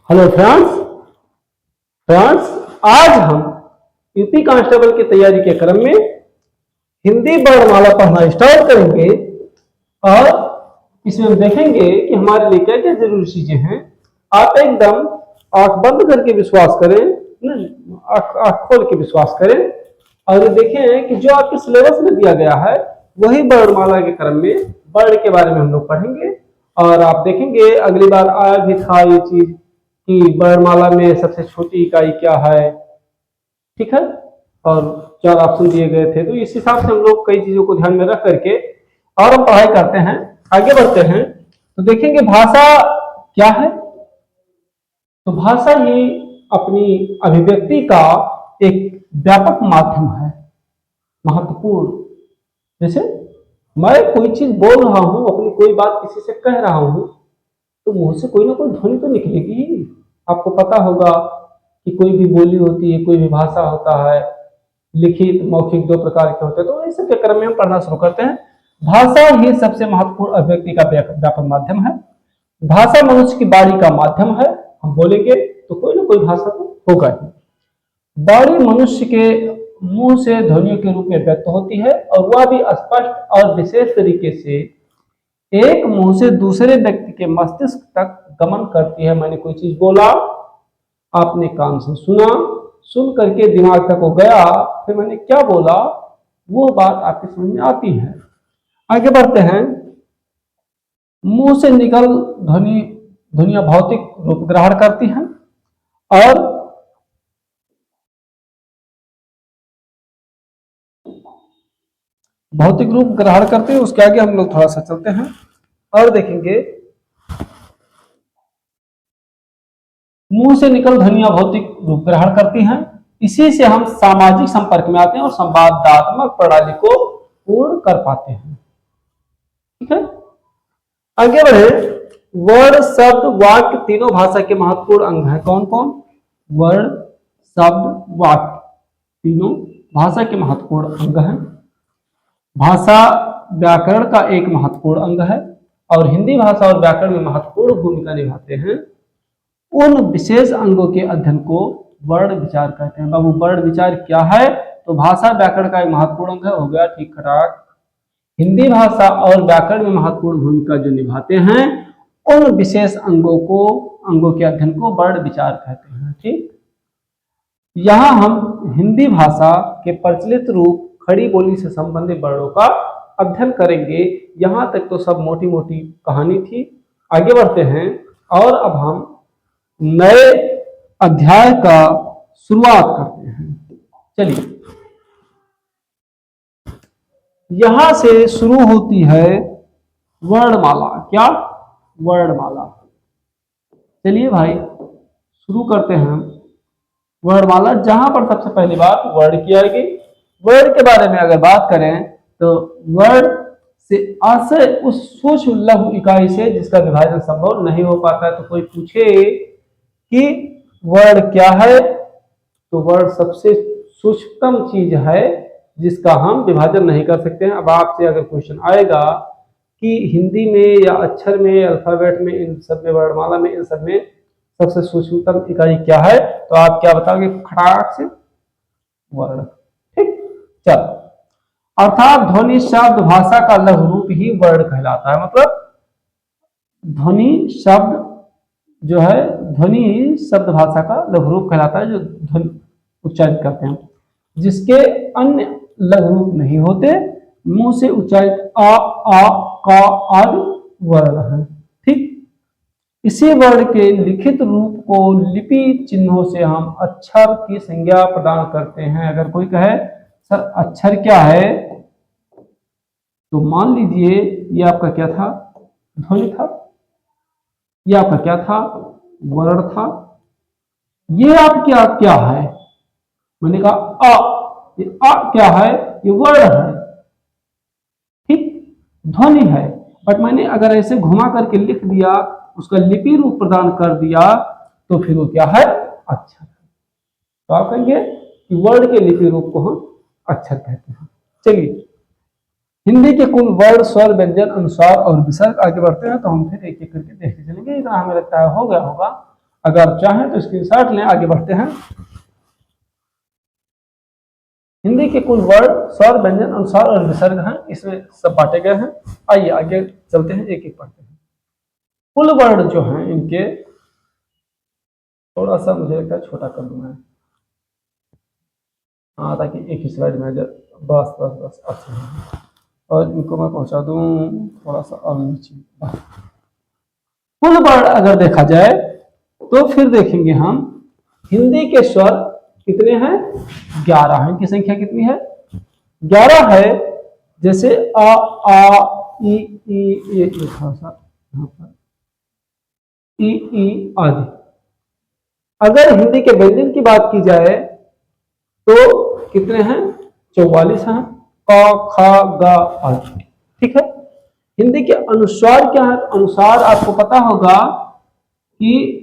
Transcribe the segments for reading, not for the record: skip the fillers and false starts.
Hello friends आज हम UP constable की तैयारी के क्रम में हिंदी वर्णमाला पढ़ना स्टार्ट करेंगे और इसमें हम देखेंगे कि हमारे लिए क्या क्या जरूरी चीजें हैं। आप एकदम आंख बंद करके विश्वास करें, आंख खोल के विश्वास करें और ये देखें कि जो आपके सिलेबस में दिया गया है वही वर्णमाला के क्रम में वर्ण के बारे में हम लोग पढ़ेंगे। और आप देखेंगे अगली बार आया भी था ये चीज कि वर्णमाला में सबसे छोटी इकाई क्या है, ठीक है, और 4 ऑप्शन दिए गए थे। तो इस हिसाब से हम लोग कई चीजों को ध्यान में रख करके और हम पढ़ाई करते हैं, आगे बढ़ते हैं। तो देखेंगे भाषा क्या है। तो भाषा ही अपनी अभिव्यक्ति का एक व्यापक माध्यम है, महत्वपूर्ण। जैसे मैं कोई चीज बोल रहा हूं, अपनी कोई बात किसी से कह रहा हूं, तो मुंह से कोई ना कोई ध्वनि तो निकलेगी। आपको पता होगा कि कोई भी बोली होती है, कोई भी भाषा होता है, लिखित मौखिक 2 प्रकार के होते हैं। तो इस के क्रम में हम पढ़ना शुरू करते हैं। भाषा ही सबसे महत्वपूर्ण अभिव्यक्ति का व्यापक माध्यम है। भाषा मनुष्य की वाणी का माध्यम है। हम बोलेंगे तो कोई ना कोई भाषा तो होगा ही। वाणी मनुष्य के मुंह से ध्वनियों के रूप में व्यक्त होती है और वह भी स्पष्ट और विशेष तरीके से एक मुंह से दूसरे व्यक्ति के मस्तिष्क तक गमन करती है। मैंने कोई चीज बोला, आपने कान से सुना, सुन करके दिमाग तक वो गया, फिर मैंने क्या बोला वो बात आपके समझ में आती है। आगे बढ़ते हैं। मुंह से निकल ध्वनियां भौतिक रूप ग्रहण करती हैं और भौतिक रूप ग्रहण करते हैं। उसके आगे हम लोग थोड़ा सा चलते हैं और देखेंगे मुंह से निकल ध्वनियां भौतिक रूप ग्रहण करती हैं। इसी से हम सामाजिक संपर्क में आते हैं और संवादात्मक प्रणाली को पूर्ण कर पाते हैं, ठीक है। आगे बढ़े। वर्ण शब्द वाक्य तीनों भाषा के महत्वपूर्ण अंग हैं। कौन कौन? वर्ण शब्द वाक्य तीनों भाषा के महत्वपूर्ण अंग हैं। भाषा व्याकरण का एक महत्वपूर्ण अंग है और हिंदी भाषा और व्याकरण में महत्वपूर्ण भूमिका निभाते हैं। उन विशेष अंगों के अध्ययन को वर्ण विचार कहते हैं। बाबू वर्ण विचार क्या है? तो भाषा व्याकरण का एक महत्वपूर्ण अंग है, हो गया ठीक खटाक। हिंदी भाषा और व्याकरण में महत्वपूर्ण भूमिका जो निभाते हैं उन विशेष अंगों के अध्ययन को वर्ण विचार कहते हैं, ठीक। यहां हम हिंदी भाषा के प्रचलित रूप खड़ी बोली से संबंधित वर्णों का अध्ययन करेंगे। यहां तक तो सब मोटी मोटी कहानी थी। आगे बढ़ते हैं और अब हम नए अध्याय का शुरुआत करते हैं। चलिए, यहां से शुरू होती है वर्णमाला। क्या? वर्णमाला। चलिए भाई शुरू करते हैं वर्णमाला। जहां पर सबसे पहली बात वर्ण की आएगी। वर्ण के बारे में अगर बात करें तो वर्ण से आशय उस सूक्ष्म लघु इकाई से जिसका विभाजन संभव नहीं हो पाता है। तो कोई पूछे कि वर्ण क्या है, तो वर्ण सबसे सूक्ष्मतम चीज है जिसका हम विभाजन नहीं कर सकते हैं। अब आपसे अगर क्वेश्चन आएगा कि हिंदी में या अक्षर में, अल्फाबेट में, इन सब में, वर्णमाला में, इन सब में सबसे सूक्ष्मतम इकाई क्या है, तो आप क्या बताओगे? खटाक से वर्ण, ठीक। चलो, अर्थात ध्वनि शब्द भाषा का लघु रूप ही वर्ण कहलाता है। मतलब ध्वनि शब्द जो है, ध्वनि शब्द भाषा का लघु रूप कहलाता है, जो ध्वनि उच्चारित करते हैं, जिसके अन्य लघु रूप नहीं होते। मुंह से उच्चारित आ का आदि वर्ण है, ठीक। इसी वर्ण के लिखित रूप को लिपि चिन्हों से हम अक्षर की संज्ञा प्रदान करते हैं। अगर कोई कहे सर अक्षर क्या है, तो मान लीजिए ये आपका क्या था? ध्वनि था। ये आपका क्या था? वर्ण था। ये आपका क्या है? मैंने कहा अ। ये अ क्या है? ये वर्ण है, ठीक, ध्वनि है। बट मैंने अगर ऐसे घुमा करके लिख दिया, उसका लिपि रूप प्रदान कर दिया, तो फिर वो क्या है? अक्षर। तो आप कहेंगे कि वर्ण के लिपि रूप को हम अक्षर कहते हैं। चलिए, हिंदी के कुल वर्ण, स्वर, व्यंजन, अनुस्वार और विसर्ग। आगे बढ़ते हैं तो हम फिर एक एक करके देखते चलेंगे। इतना हमें लगता है हो गया होगा। अगर चाहें तो स्क्रीनशॉट लें। आगे बढ़ते हैं। हिंदी के कुल वर्ण, स्वर, व्यंजन, अनुस्वार और विसर्ग हैं, इसमें सब बांटे गए हैं। आइए आगे चलते हैं, एक एक पढ़ते हैं। कुल वर्ण जो हैं इनके, थोड़ा सा मुझे लगता है छोटा कर दूं मैं, हाँ, ताकि एक ही स्लाइड में बस बस बस अच्छा है। और इनको मैं पहुंचा दूं थोड़ा सा और नीचे। कुल वर्ण अगर देखा जाए तो फिर देखेंगे हम हिंदी के स्वर कितने हैं, 11 हैं। इनकी संख्या कितनी है, 11 है। जैसे आ ई ये लिखा सा यहाँ पर, ई आदि। अगर हिंदी के व्यंजन की बात की जाए तो कितने हैं, 44 हैं। क ख ग आदि, ठीक है। हिंदी के अनुस्वार क्या है, अनुस्वार आपको पता होगा कि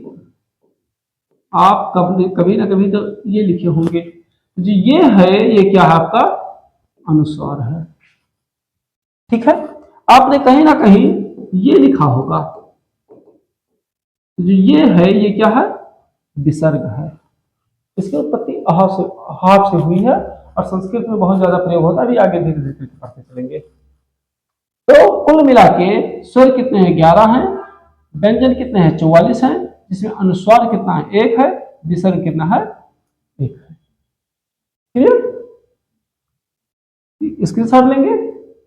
आप कभी ना कभी तो ये लिखे होंगे जी, ये है, ये क्या है आपका अनुस्वार है, ठीक है। आपने कहीं ना कहीं ये लिखा होगा जो ये है, ये क्या है, विसर्ग है। इसकी उत्पत्ति हाफ से हुई है और संस्कृत में बहुत ज्यादा प्रयोग होता है। अभी आगे धीरे धीरे पढ़ते चलेंगे। तो कुल मिला के स्वर कितने हैं, 11 हैं। व्यंजन कितने हैं, 44 हैं। जिसमें अनुस्वार कितना है, 1 है। विसर्ग कितना है, 1 है। क्लियर, स्क्रीनशॉट लेंगे।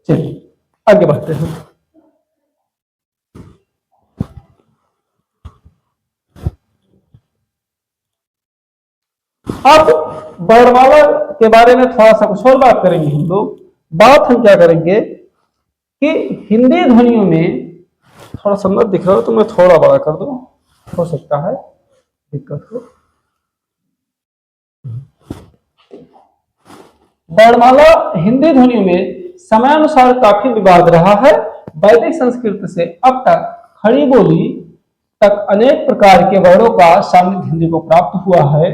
चलिए आगे बढ़ते हैं। अब वर्णमाला के बारे में थोड़ा सा कुछ और बात करेंगे हम लोग। बात हम क्या करेंगे कि हिंदी ध्वनियों में, थोड़ा सा मत दिख रहा हो तो मैं थोड़ा बड़ा कर दूं, हो सकता है दिक्कत हो। वर्णमाला हिंदी ध्वनियों में समयानुसार काफी विवाद रहा है। वैदिक संस्कृत से अब तक खड़ी बोली तक अनेक प्रकार के वर्णों का सामने हिंदी को प्राप्त हुआ है।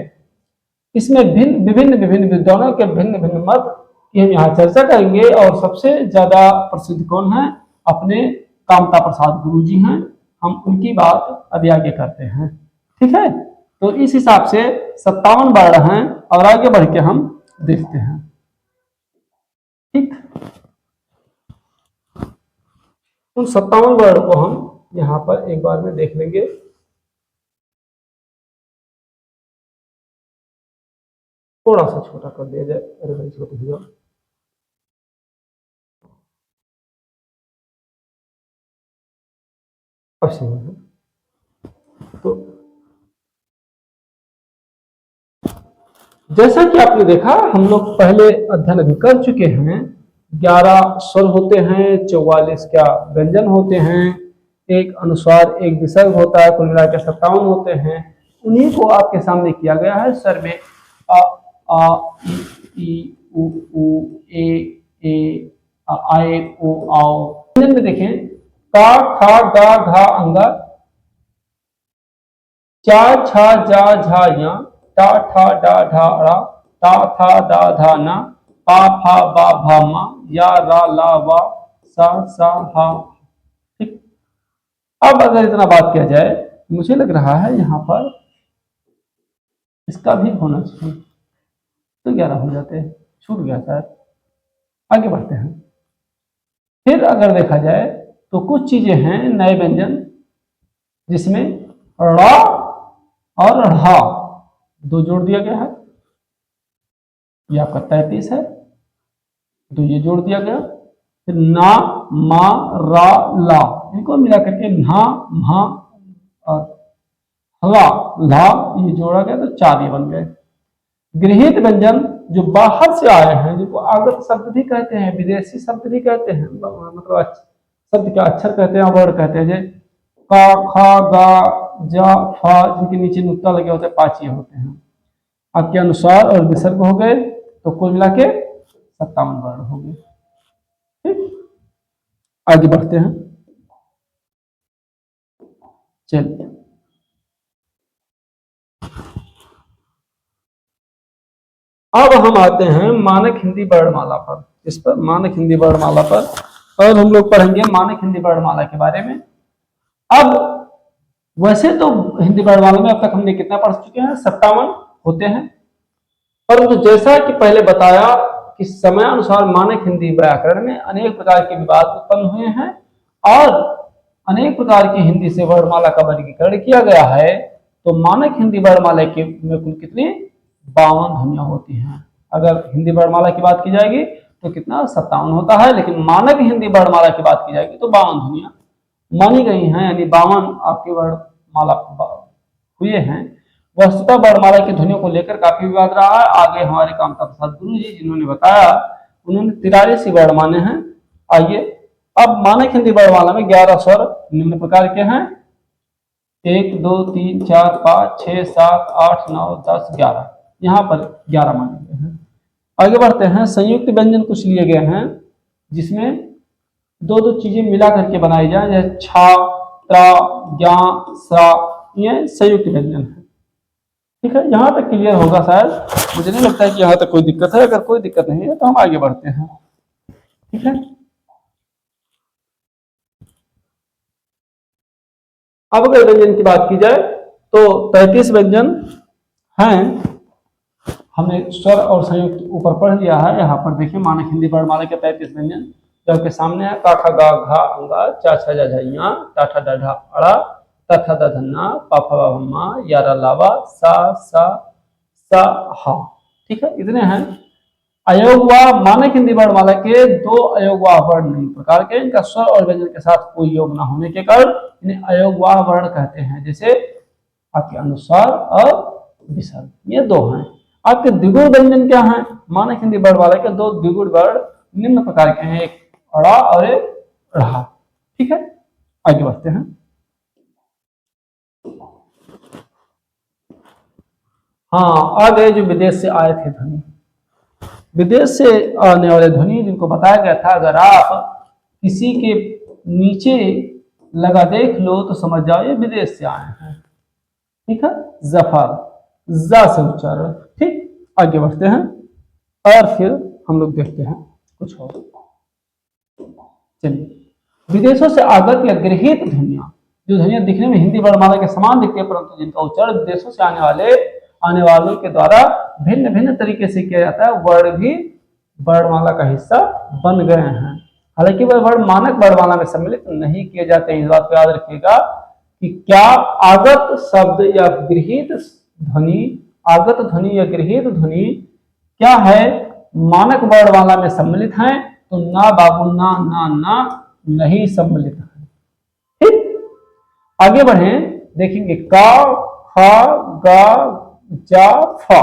इसमें विभिन्न विद्वानों के भिन्न भिन्न मत की हम यहाँ चर्चा करेंगे। और सबसे ज्यादा प्रसिद्ध कौन है, अपने कामता प्रसाद गुरु जी हैं। हम उनकी बात अभी आगे करते हैं, ठीक है। तो इस हिसाब से 57 वर्ण हैं और आगे बढ़ के हम देखते हैं, ठीक। उन 57 वर्ण को हम यहाँ पर एक बार में देख लेंगे। थोड़ा सा छोटा कर दिया जाए, अरे भाई छोटी हो जाओ। तो जैसा कि आपने देखा, हम लोग पहले अध्ययन अभी कर चुके हैं। 11 स्वर होते हैं, 44 क्या व्यंजन होते हैं, एक अनुस्वार, एक विसर्ग होता है, कुल मिलाकर 57 होते हैं। उन्हीं को आपके सामने किया गया है। स्वर में आ ई उ ए आए ओ आओ। व्यंजन में देखें, का खा गा घा अंगा, चा छा जा झा या, टा ठा डा ढा रा, ता था दा धा ना, पा फा बा भा मा, या रा ला वा, सा हा, ठीक। अब अगर इतना बात किया जाए, मुझे लग रहा है यहां पर इसका भी होना चाहिए, तो 11 हो जाते हैं, छूट गया शायद। आगे बढ़ते हैं। फिर अगर देखा जाए तो कुछ चीजें हैं नए व्यंजन, जिसमें ड़ा और ढ़ा 2 जोड़ दिया गया है। ये आपका 33 है, तो ये जोड़ दिया गया। फिर ना, मा, रा, ला, इनको मिला करके ना, म्हा और हला, ला, ये जोड़ा गया तो 4 ये बन गए। गृहीत व्यंजन जो बाहर से आए हैं, जिनको आगत शब्द भी कहते हैं, विदेशी शब्द भी कहते हैं, मतलब शब्द का अक्षर कहते हैं, वर्ड कहते हैं। जैसे का, खा, गा, जा, फा, जिनके नीचे नुक्ता लगे होते हैं, 5 ये होते हैं। आपके अनुसार और विसर्ग हो गए, तो कुल मिला के 57 वर्ण हो गए, ठीक। आगे बढ़ते हैं। चलिए अब हम आते हैं मानक हिंदी वर्णमाला पर। इस पर मानक हिंदी वर्णमाला पर, और हम लोग पढ़ेंगे मानक हिंदी वर्णमाला के बारे में। अब वैसे तो हिंदी वर्णमाला में अब तक हमने कितना पढ़ चुके हैं, 57 होते हैं, परंतु जैसा कि पहले बताया कि समयानुसार मानक हिंदी व्याकरण में अनेक प्रकार के विवाद उत्पन्न हुए हैं और अनेक प्रकार की हिंदी से वर्णमाला का वर्गीकरण किया गया है। तो मानक हिंदी वर्णमाला के में कुल कितनी 52 ध्वनियां होती हैं। अगर हिंदी वर्णमाला की बात की जाएगी तो कितना 57 होता है, लेकिन मानक हिंदी वर्णमाला की बात की जाएगी तो 52 ध्वनियां मानी गई हैं, यानी 52 आपके वर्णमाला हुए हैं। वस्तुतः वर्णमाला की ध्वनियों को लेकर काफी विवाद रहा है। आगे हमारे कामता प्रसाद गुरु जी जिन्होंने बताया, उन्होंने 43 वर्णमाने हैं। आइए अब मानक हिंदी वर्णमाला में 11 स्वर निम्न प्रकार के हैं, 1 2 3 4 5 6 7 8 9 10 11, यहाँ पर 11 माने गए हैं। आगे बढ़ते हैं, संयुक्त व्यंजन कुछ लिए गए हैं जिसमें दो दो चीजें मिला करके बनाई जाए, जैसे छा, त्रा, ज्ञा, स्रा, ये संयुक्त व्यंजन है। ठीक है, यहां तक क्लियर होगा शायद, मुझे नहीं लगता है कि यहां तक कोई दिक्कत है। अगर कोई दिक्कत नहीं है तो हम आगे बढ़ते हैं। ठीक है, अब अगर व्यंजन की बात की जाए तो 33 व्यंजन हैं। हमने स्वर और संयुक्त ऊपर पढ़ लिया है। यहाँ पर देखिए मानक हिंदी वर्णमाला के 33 व्यंजन जो आपके सामने है, का खा गा घा अंगा चा छा जा झइया टा ठा डा ढा अड़ा ता था दा धन्ना पा फा बा भम्मा यारा लावा सा हा। ठीक है, इतने हैं। अयोगवाह मानक हिंदी वर्णमाला के 2 अयोगवाह वर्ण निम्न प्रकार के, इनका स्वर और व्यंजन के साथ कोई योग न होने के कारण इन्हें अयोगवाह वर्ण कहते हैं, जैसे आपके अनुस्वार और विसर्ग, ये 2 हैं। आपके द्विगुण व्यंजन क्या है, मानक हिंदी वर्णमाला के 2 द्विगुण वर्ण निम्न प्रकार के हैं, एक अड़ा और एक रहा। ठीक है, आगे बढ़ते हैं। हाँ, आगे जो विदेश से आए थे ध्वनि, विदेश से आने वाले ध्वनि जिनको बताया गया था, अगर आप किसी के नीचे लगा देख लो तो समझ जाओ ये विदेश से आए हैं। ठीक है, जफर, जा से उच्चारण। ठीक, आगे बढ़ते हैं और फिर हम लोग देखते हैं कुछ और। चलिए, विदेशों से आगत या गृहित ध्वनियां, जो ध्वनियां दिखने में हिंदी वर्णमाला के समान दिखती है परंतु जिनका उच्चारण विदेशों से आने वालों के द्वारा भिन्न भिन्न तरीके से किया जाता है, वर्ण भी वर्णमाला का हिस्सा बन गए हैं। हालांकि वह वर्ण मानक वर्णमाला में सम्मिलित नहीं किए जाते। इस बात को याद रखिएगा कि क्या आगत शब्द या गृहीत ध्वनि, आगत ध्वनि या गृहीत ध्वनि क्या है, मानक वर्णमाला में सम्मिलित है, तो ना बाबू ना ना ना नहीं सम्मिलित है। ठीक, आगे बढ़े, देखेंगे का खा गा जा फा,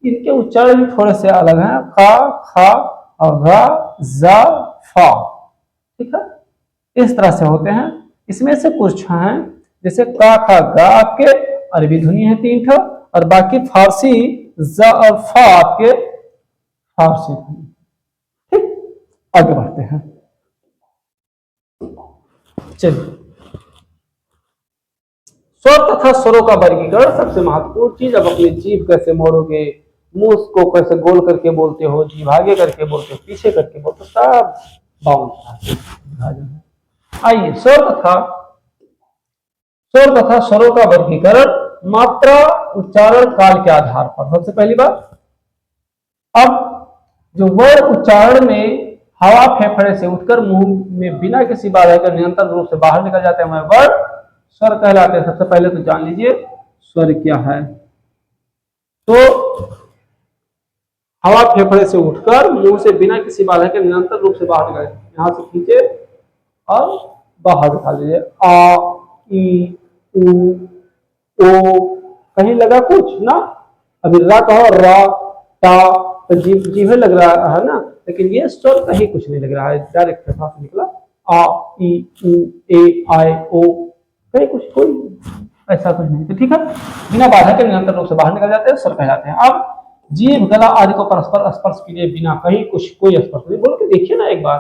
इनके उच्चारण भी थोड़े से अलग हैं, का खा गा जा फा। ठीक है, इस तरह से होते हैं। इसमें से कुछ हैं, जैसे का खा गा आपके अरबी ध्वनि है 3 ठो, और बाकी फारसी जा और फा आपके फारसी ध्वनि। ठीक, आगे बढ़ते हैं। चलिए, स्वर तथा स्वरों का वर्गीकरण सबसे महत्वपूर्ण चीज। अब अपनी जीभ कैसे मोड़ोगे, मुंह को कैसे गोल करके बोलते हो, जीभ आगे करके बोलते हो, पीछे करके बोलते हो, सब बाउंड। आइए, स्वर तथा स्वरों का वर्गीकरण मात्रा उच्चारण काल के आधार पर। सबसे पहली बात, अब जो वर्ण उच्चारण में हवा फेफड़े से उठकर मुंह में बिना किसी बाधा के निरंतर रूप से बाहर निकल जाते हैं, वह वर्ण स्वर कहलाते हैं। सबसे पहले तो जान लीजिए स्वर क्या है। तो हवा फेफड़े से उठकर मुंह से बिना किसी बाधा के निरंतर रूप से बाहर निकले, यहां से खींचे और बाहर निकाल लीजिए। आ ई उ ओ, कहीं लगा कुछ ना, अभी रा कहो, रा टा, तो जीभ लग रहा है ना, लेकिन ये स्वर कहीं कुछ नहीं लग रहा है, डायरेक्ट फेफड़ा से निकला। आ ई उ ए आई ओ, कहीं कुछ कोई ऐसा कुछ नहीं। तो ठीक है, बिना बाधा के निरंतर रूप से बाहर निकल जाते हैं, स्वर कहलाते हैं। अब जीभ गला आदि को परस्पर स्पर्श किए बिना कहीं कुछ कोई स्पर्श नहीं, बोल के देखिए ना एक बार,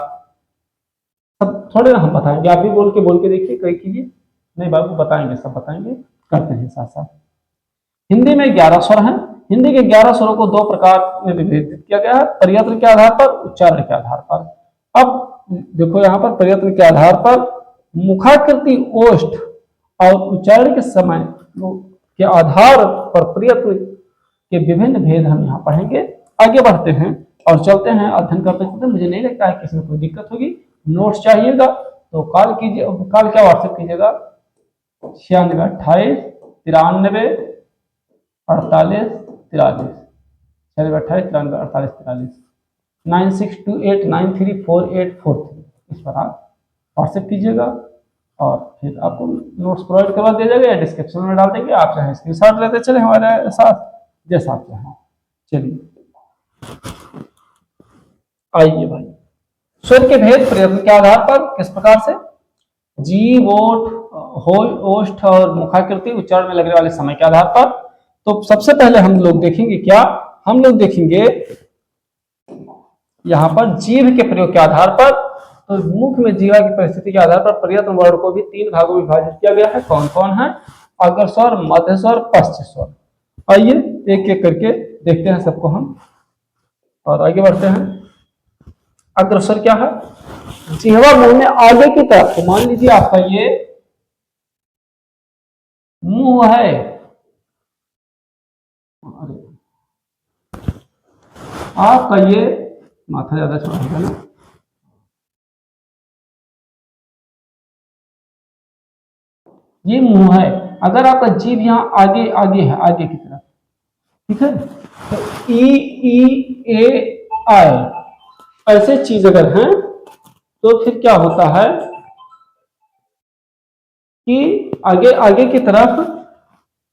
सब थोड़े ना हम बताएंगे, आप भी बोल के देखिए, कहीं कीजिए। नहीं बाबू बताएंगे, सब बताएंगे, करते हैं साथ साथ। हिंदी में 11 स्वर हैं। हिंदी के 11 स्वरों को 2 प्रकार में विभेदित किया गया है, प्रयत्न के आधार पर, उच्चारण के आधार पर। अब देखो यहाँ पर प्रयत्न के आधार पर मुखाकृति ओष्ठ और उच्चारण के समय के आधार पर प्रयत्न के विभिन्न भेद हम यहाँ पढ़ेंगे। आगे बढ़ते हैं और चलते हैं, अध्ययन करते चलते। मुझे नहीं लगता है कि इसमें कोई दिक्कत होगी। नोट्स चाहिएगा तो कॉल कीजिए, कॉल क्या व्हाट्सएप कीजिएगा 96 28 93 48 43, 96 28 93 48 43, 9628934843। इस पर आप व्हाट्सएप कीजिएगा और फिर आपको नोट्स प्रोवाइड करवा दिया जाएगा या डिस्क्रिप्शन में डाल देंगे। आप चाहे स्क्रीनशॉट लेते चले हमारे साथ, जैसा आप चाहें। चलिए आइए भाई, स्वर के भेद प्रयत्न के आधार पर किस प्रकार से, जीव, ओठ, ओष्ठ और मुखाकृति उच्चारण में लगने वाले समय के आधार पर। तो सबसे पहले हम लोग देखेंगे क्या, हम लोग देखेंगे यहां पर जीभ के प्रयोग के आधार पर। तो मुख में जीवा की परिस्थिति के आधार पर प्रयत्न वर्ण को भी 3 भागों में विभाजित किया गया है। कौन कौन है, अग्रस्वर, मध्यस्वर, पश्चस्वर। आइए एक एक करके देखते हैं सबको हम और आगे बढ़ते हैं। अग्रस्वर क्या है, जिह्वा मुंह में आगे की तरफ। तो मान लीजिए आपका ये मुंह है, आपका ये माथा ज्यादा छोटा है ना, ये मुंह है। अगर आपका जीभ यहाँ आगे आगे है, आगे की तरफ, ठीक है, तो ई ए आई ऐसे चीज अगर हैं तो फिर क्या होता है कि आगे आगे की तरफ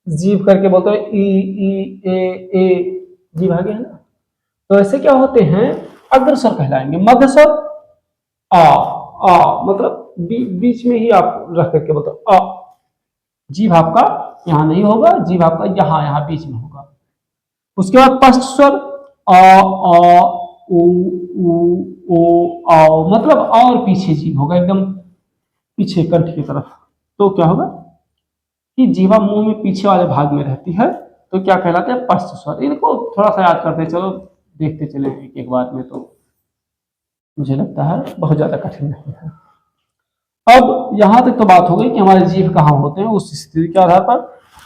जीभ करके बोलते हैं ई ए जीभ आगे है ना, तो ऐसे क्या होते हैं, अग्रस्वर कहलाएंगे। मध्यस्वर आ मतलब बीच में ही आप रख करके बोलते हो आ। जीभ आपका यहां नहीं होगा, जीभ आपका यहां बीच में होगा। उसके बाद पश्चस्वर आ उ ओ आओ, मतलब और पीछे जीभ होगा, एकदम पीछे कंठ की तरफ। तो क्या होगा कि जीवा मुंह में पीछे वाले भाग में रहती है, तो क्या कहलाते हैं, पश्चस्वर। इनको थोड़ा सा याद करते चलो, देखते चले एक एक बार में, तो मुझे लगता है बहुत ज्यादा कठिन नहीं है। अब यहां तक तो बात हो गई कि हमारे जीभ कहाँ होते हैं उस स्थिति के आधार पर।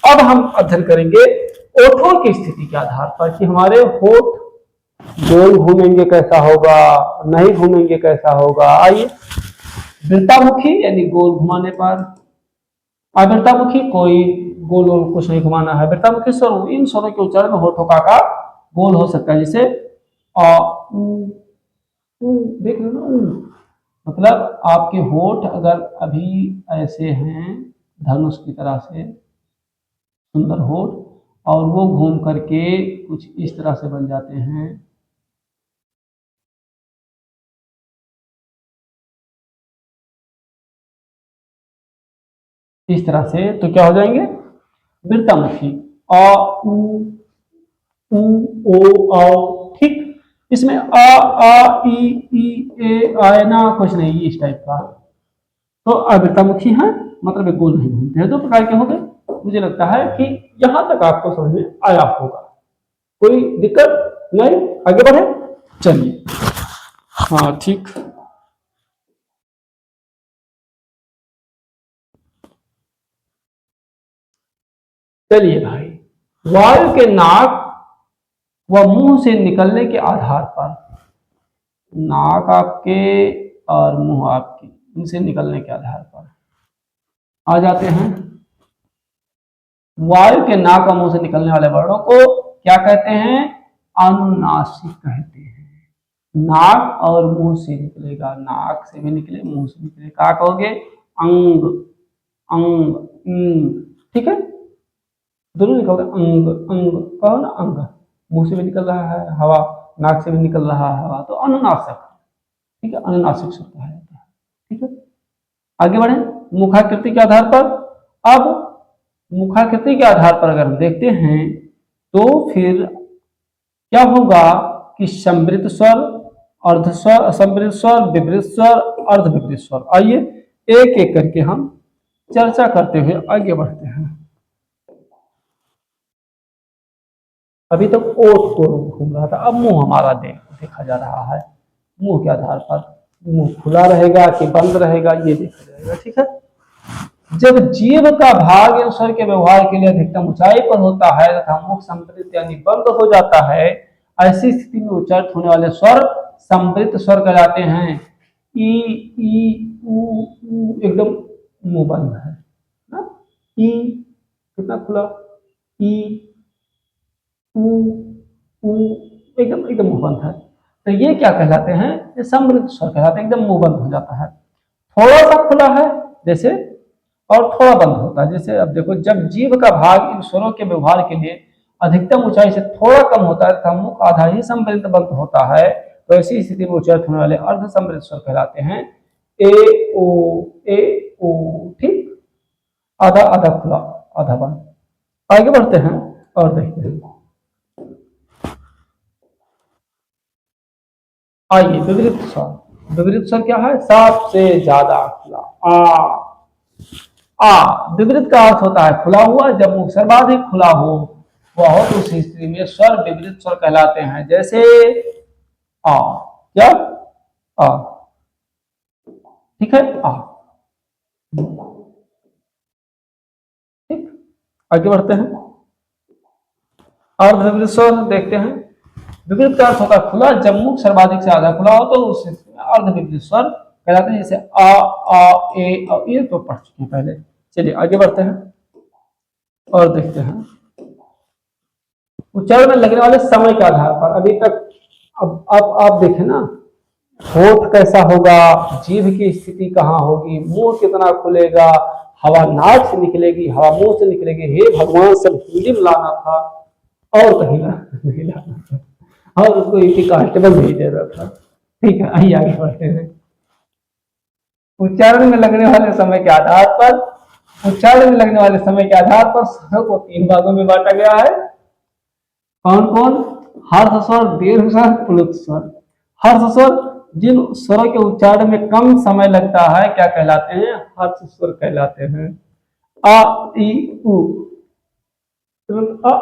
अब हम अध्ययन करेंगे ओठों की स्थिति के आधार पर कि हमारे होठ गोल घूमेंगे कैसा होगा, नहीं घूमेंगे कैसा होगा। आइए, वृत्तामुखी यानी गोल घुमाने पर, अवृत्तामुखी कोई गोल गोल कुछ नहीं घुमाना है। वृत्तामुखी स्वर, इन स्वरों के उच्चारण में होठों का आकार गोल हो सकता है, जैसे देख लो ना, मतलब आपके होठ अगर अभी ऐसे हैं धनुष की तरह से, सुंदर होठ, और वो घूम करके कुछ इस तरह से बन जाते हैं, इस तरह से, तो क्या हो जाएंगे, वृत्तामुखी। आ उ ओ आओ, ठीक। इसमें आ ई ए आए ना, कुछ नहीं इस टाइप का। तो अवृत्तामुखी है, मतलब गोल नहीं घूमते हैं। 2 प्रकार के हो गए। मुझे लगता है कि यहां तक आपको समझ में आया होगा, कोई दिक्कत नहीं। आगे बढ़े, चलिए। हाँ ठीक, चलिए भाई। वायु के नाक व मुंह से निकलने के आधार पर, नाक आपके और मुंह आपकी, इनसे निकलने के आधार पर आ जाते हैं। वायु के नाक और मुंह से निकलने वाले वर्णों को क्या कहते हैं, अनुनासिक कहते हैं। नाक और मुंह से निकलेगा, नाक से भी निकले, मुंह से निकले, क्या कहोगे, अंग अंग इंग, ठीक है, दोनों निकलते अंग अंग, कहो ना अंग। मुंह से भी निकल रहा है हवा, नाक से भी निकल रहा है हवा, तो अनुनासिक, ठीक है, अनुनासिक स्वर कहा जाता है। ठीक है, आगे बढ़े। मुखाकृति के आधार पर, अब मुखाकृति के आधार पर अगर हम देखते हैं तो फिर क्या होगा कि समृद्ध स्वर, अर्ध स्वर, समृद्ध स्वर, विवृत स्वर, अर्ध विवृत स्वर। आइए एक एक करके हम चर्चा करते हुए आगे बढ़ते हैं। अभी तक ओठ को घूम रहा था, अब मुंह हमारा देखा जा रहा है। मुंह के आधार पर मुंह खुला रहेगा कि बंद रहेगा, ये देखा जाएगा। ठीक है, जब जीव का भाग इन स्वर के व्यवहार के लिए अधिकतम ऊंचाई पर होता है तथा मुख संवृत यानी बंद हो जाता है, ऐसी स्थिति में उच्चारित होने वाले स्वर संवृत स्वर कहलाते हैं। ई ई ऊ एकदम मुंह बंद है ना, ई कितना खुला, ई ऊ ऊ एकदम एकदम मुंह बंद है, तो ये क्या कहलाते हैं, ये समृद्ध स्वर कहलाते हैं, एकदम मुंह बंद हो जाता है। थोड़ा सा खुला है जैसे, और थोड़ा बंद होता है जैसे। अब देखो, जब जीव का भाग इन स्वरों के व्यवहार के लिए अधिकतम ऊंचाई से थोड़ा कम होता है तथा मुख आधा ही संवृत बंद होता है, तो ऐसी स्थिति में उच्चारित होने वाले अर्ध संवृत स्वर कहलाते हैं। ए ओ ठीक, आधा आधा खुला आधा बंद। आगे बढ़ते हैं और देखते हैं। आइए विपरीत स्वर। विपरीत स्वर क्या है, सबसे ज्यादा खुला आ। विपरीत का अर्थ होता है खुला हुआ, जब मुख सर्वाधिक खुला हो वह हो तो उस स्थिति में स्वर विपरीत स्वर कहलाते हैं। जैसे आ, क्या आ, ठीक है, आ, ठीक। आगे बढ़ते हैं और विपरीत स्वर देखते हैं। विपरीत का अर्थ होता है खुला, जब मुख सर्वाधिक से आधा खुला हो तो उस स्थिति में अर्ध विपरीत स्वर कहलाते हैं। जैसे आ ए, ये तो पढ़ चुके हैं पहले। चलिए आगे बढ़ते हैं और देखते हैं उच्चारण में लगने वाले समय के आधार पर। अभी तक अब आप देखें ना, होठ कैसा होगा, जीभ की स्थिति कहाँ होगी, मुंह कितना खुलेगा, हवा नाक से निकलेगी, हवा मुंह से निकलेगी। हे भगवान, सब हिंदी में लाना था और कहीं नहीं लाना था, और उसको इसी कांस्टेबल भेज देता था। ठीक है, आइए आगे बढ़ते हैं। उच्चारण में लगने वाले समय के आधार पर, उच्चारण में लगने वाले समय के आधार पर स्वरों को 3 भागों में बांटा गया है। कौन कौन, हर्ष स्वर, दीर्घ स्वर, प्लुत स्वर। हर्ष स्वर जिन स्वरों के उच्चारण में कम समय लगता है क्या कहलाते हैं, हर्ष स्वर कहलाते हैं। आ ई उ, आ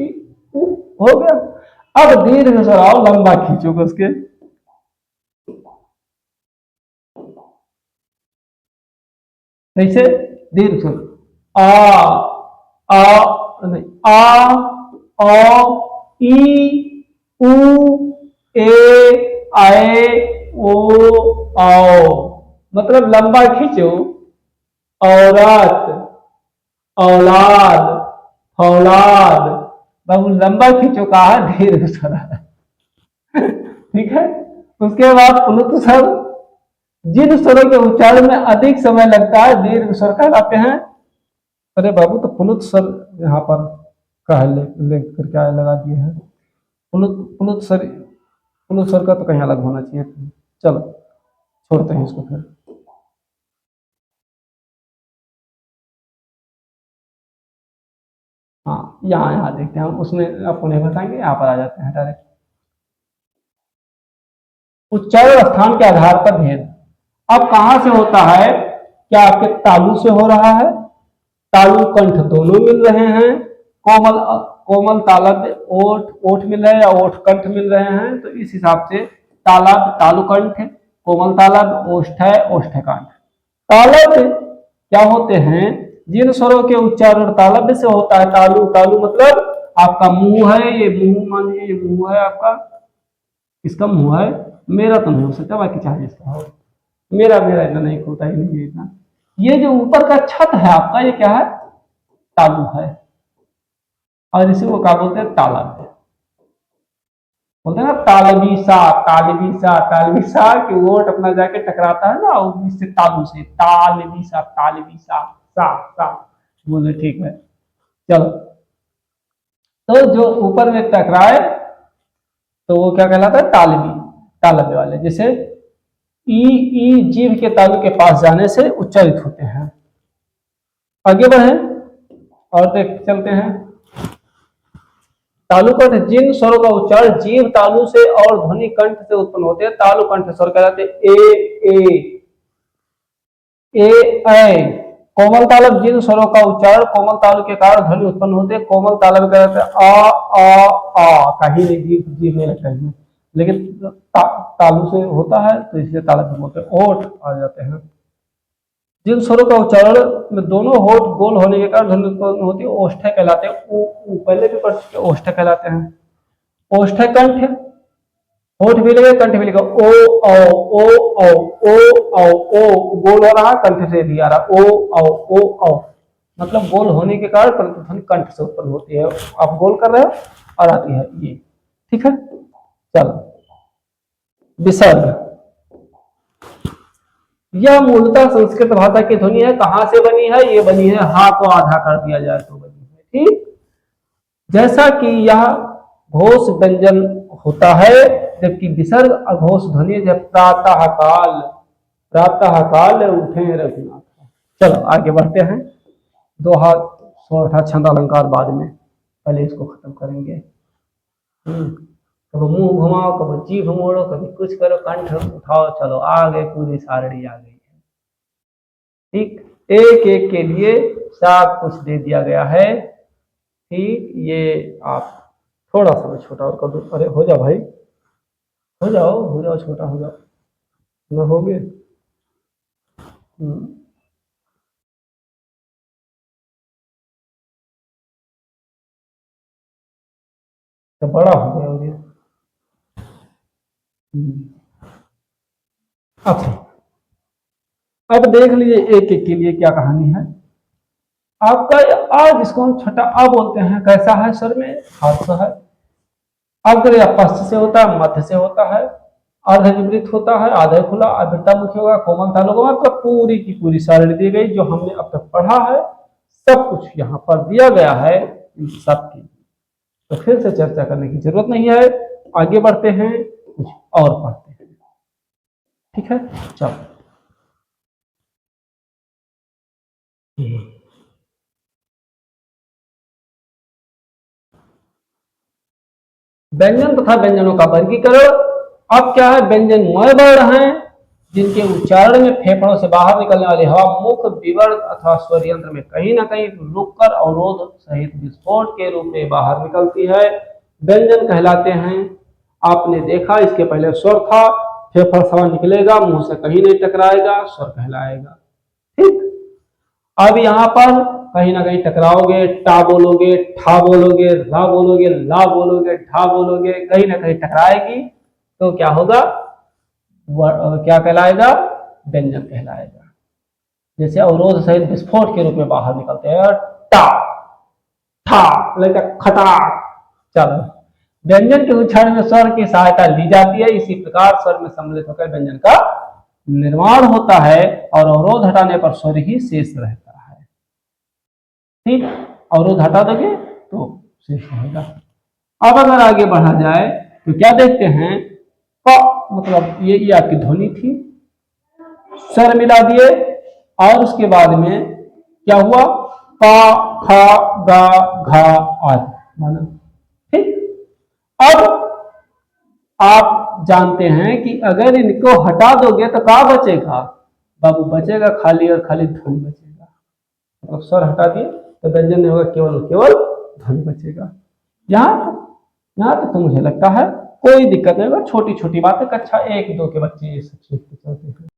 ई उ हो गया। अब दीर्घ स्वर आओ, लंबा खींचोगे उसके, कैसे, दीर्घ स्वर आ नहीं, आ ई उ ए आए ओ आओ, मतलब लंबा खींचो। औरत, औलाद, फौलाद, बाबू लंबा खींचो, कहा है दीर्घ स्वर है। ठीक है, उसके बाद प्लुत स्वर, जिन स्वरों के उच्चारण में अधिक समय लगता है दीर्घ स्वर कहलाते हैं। अरे बाबू, तो प्लुत स्वर यहाँ पर कह ले करके लगा दिए हैं। प्लुत स्वर का तो कहीं अलग होना चाहिए। चलो छोड़ते हैं इसको फिर। हाँ, यहाँ देखते हैं, उसमें आपको नहीं बताएंगे, यहाँ पर आ जाते हैं डायरेक्ट। उच्चारण स्थान के आधार पर भेद। अब कहां से होता है, क्या आपके तालु से हो रहा है, तालु कंठ दोनों मिल रहे हैं, कोमल कोमल तालब ओठ ओठ मिल रहे हैं या ओठ कंठ मिल रहे हैं, तो इस हिसाब से तालब तालु कंठ, कोमल तालब ओष्ठ है ओष्ठ कंठ। तालब क्या होते हैं, जिन स्वरों के उच्चारण तालब से होता है। तालु, तालु मतलब आपका मुंह है, ये मुंह मानिए, ये मुंह है आपका, इसका मुंह है, मेरा तो नहीं हो सकता, बाकी चाहे इसका हो, मेरा मेरा इतना नहीं खुलता ही नहीं है इतना। ये जो ऊपर का छत है आपका, ये क्या है, तालु है, और इसी को क्या बोलते हैं, तालब है। बोलते हैं ना तालबी सा, तालबी सा, तालबी सा, कि वोट अपना जाके टकराता है ना इससे, तालु से, तालबी सा, तालबी सा, सा बोले, ठीक है। चलो, तो जो ऊपर में टकराए तो वो क्या कहलाता है, तालबी, तालबे वाले। जैसे ई जीभ के तालु के पास जाने से उच्चारित होते हैं। आगे बढ़े और देख चलते हैं। तालु कंठ, जिन स्वरों का उच्चारण जीभ तालु से और ध्वनि कंठ से उत्पन्न होते हैं तालु कंठ स्वर कहलाते हैं। ए कोमल तालब, जिन स्वरों का उच्चारण कोमल तालु के कारण ध्वनि उत्पन्न होते हैं कोमल तालब कहलाते हैं। आ कहीं नहीं, जीभ नहीं लगता है, लेकिन तालु से होता है तो इसलिए तालब बोलते हैं। ओठ आ जाते हैं, जिन स्वरों का उच्चारण में दोनों होठ गोल होने के कारण ध्वनि उत्पन्न होती है ओष्ठ्य कहलाते हैं। पहले भी पढ़ चुके, ओष्ठ्य कहलाते हैं। ओष्ठ्य कंठ, होठ भी लगे कंठ भी लगा, ओ औ ओ औ ओ औ ओ गोल हो रहा, कंठ से भी आ रहा, ओ औ मतलब गोल होने के कारण प्रतिध्वनि कंठ से उत्पन्न होती है। आप गोल कर रहे हो और आती है ये, ठीक है। चलो विसर्ग, यह मूलतः संस्कृत भाषा की ध्वनि है। कहां से बनी है? ये बनी है हा को आधा कर दिया जाए तो बनी है, ठीक। जैसा कि यह घोष व्यंजन होता है, जबकि विसर्ग अघोष ध्वनि है। प्रातः काल, प्रातः काल उठे रघुनाथ। चलो आगे बढ़ते हैं। दोहा सोरठा छंद अलंकार बाद में, पहले इसको खत्म करेंगे। कभी मुंह घुमाओ, कभी जीभ मोड़ो, कभी कुछ करो, कंठ उठाओ, चलो आ गए, पूरी सारणी आ गई है, ठीक। एक एक के लिए सब कुछ दे दिया गया है, ठीक। ये आप थोड़ा सा छोटा और कर दो। अरे हो जाओ भाई, हो जाओ छोटा हो जाओ, न हो गए। तो बड़ा हो गया, हो गया। अच्छा, अब देख लीजिए एक एक के लिए क्या कहानी है आपका। आ जिसको हम छठा आ बोलते हैं, कैसा है सर में? हाथ है। अग्र या पश्च से होता है, मध्य से होता है, अर्ध विपरीत होता है, आधे खुला, अभिता मुख्य होगा, कोमल तालु होगा। मतलब पूरी की पूरी सारणी दी गई जो हमने अब तक पढ़ा है, सब कुछ यहाँ पर दिया गया है इन सब की, तो फिर से चर्चा करने की जरूरत नहीं है। आगे बढ़ते हैं, कुछ और पढ़ते हैं, ठीक है। चलो व्यंजन तथा व्यंजनों का वर्गीकरण। अब क्या है? व्यंजनमय वर्ण हैं जिनके उच्चारण में फेफड़ों से बाहर निकलने वाली हवा मुख, विवर्त अथवा स्वर यंत्र में कहीं ना कहीं रुककर अवरोध सहित विस्फोट के रूप में बाहर निकलती है, व्यंजन कहलाते हैं। आपने देखा इसके पहले स्वर था, फेफड़ से हवा निकलेगा, मुंह से कहीं नहीं टकराएगा, स्वर कहलाएगा, ठीक। अब यहाँ पर कहीं ना कहीं टकराओगे, टा बोलोगे, ठा बोलोगे, रा बोलोगे, ला बोलोगे, ढा बोलोगे, कहीं ना कहीं टकराएगी, तो क्या होगा? क्या कहलाएगा? व्यंजन कहलाएगा। जैसे अवरोध सहित विस्फोट के रूप में बाहर निकलते हैं, टा, ठा, लगता खटाक। चलो, व्यंजन के उच्चारण में स्वर की सहायता ली जाती है, इसी प्रकार स्वर में सम्मिलित होकर व्यंजन का निर्माण होता है और अवरोध हटाने पर स्वर ही शेष रहता है, ठीक। अवरोध हटा दोगे तो शेष रहेगा। अब अगर आगे बढ़ा जाए तो क्या देखते हैं? प मतलब ये आपकी ध्वनि थी, स्वर मिला दिए और उसके बाद में क्या हुआ? पा, खा, गा, घा आदि माना, ठीक। अब आप जानते हैं कि अगर इनको हटा दोगे तो क्या बचेगा? बाबू बचेगा खाली और खाली ध्वनि बचेगा। मतलब स्वर हटा दिए तो व्यंजन नहीं होगा, केवल केवल ध्वनि बचेगा। यहाँ तक तो मुझे लगता है कोई दिक्कत नहीं होगा, छोटी छोटी बातें कक्षा 1-2 के बच्चे ये सब सीखते चलते हैं।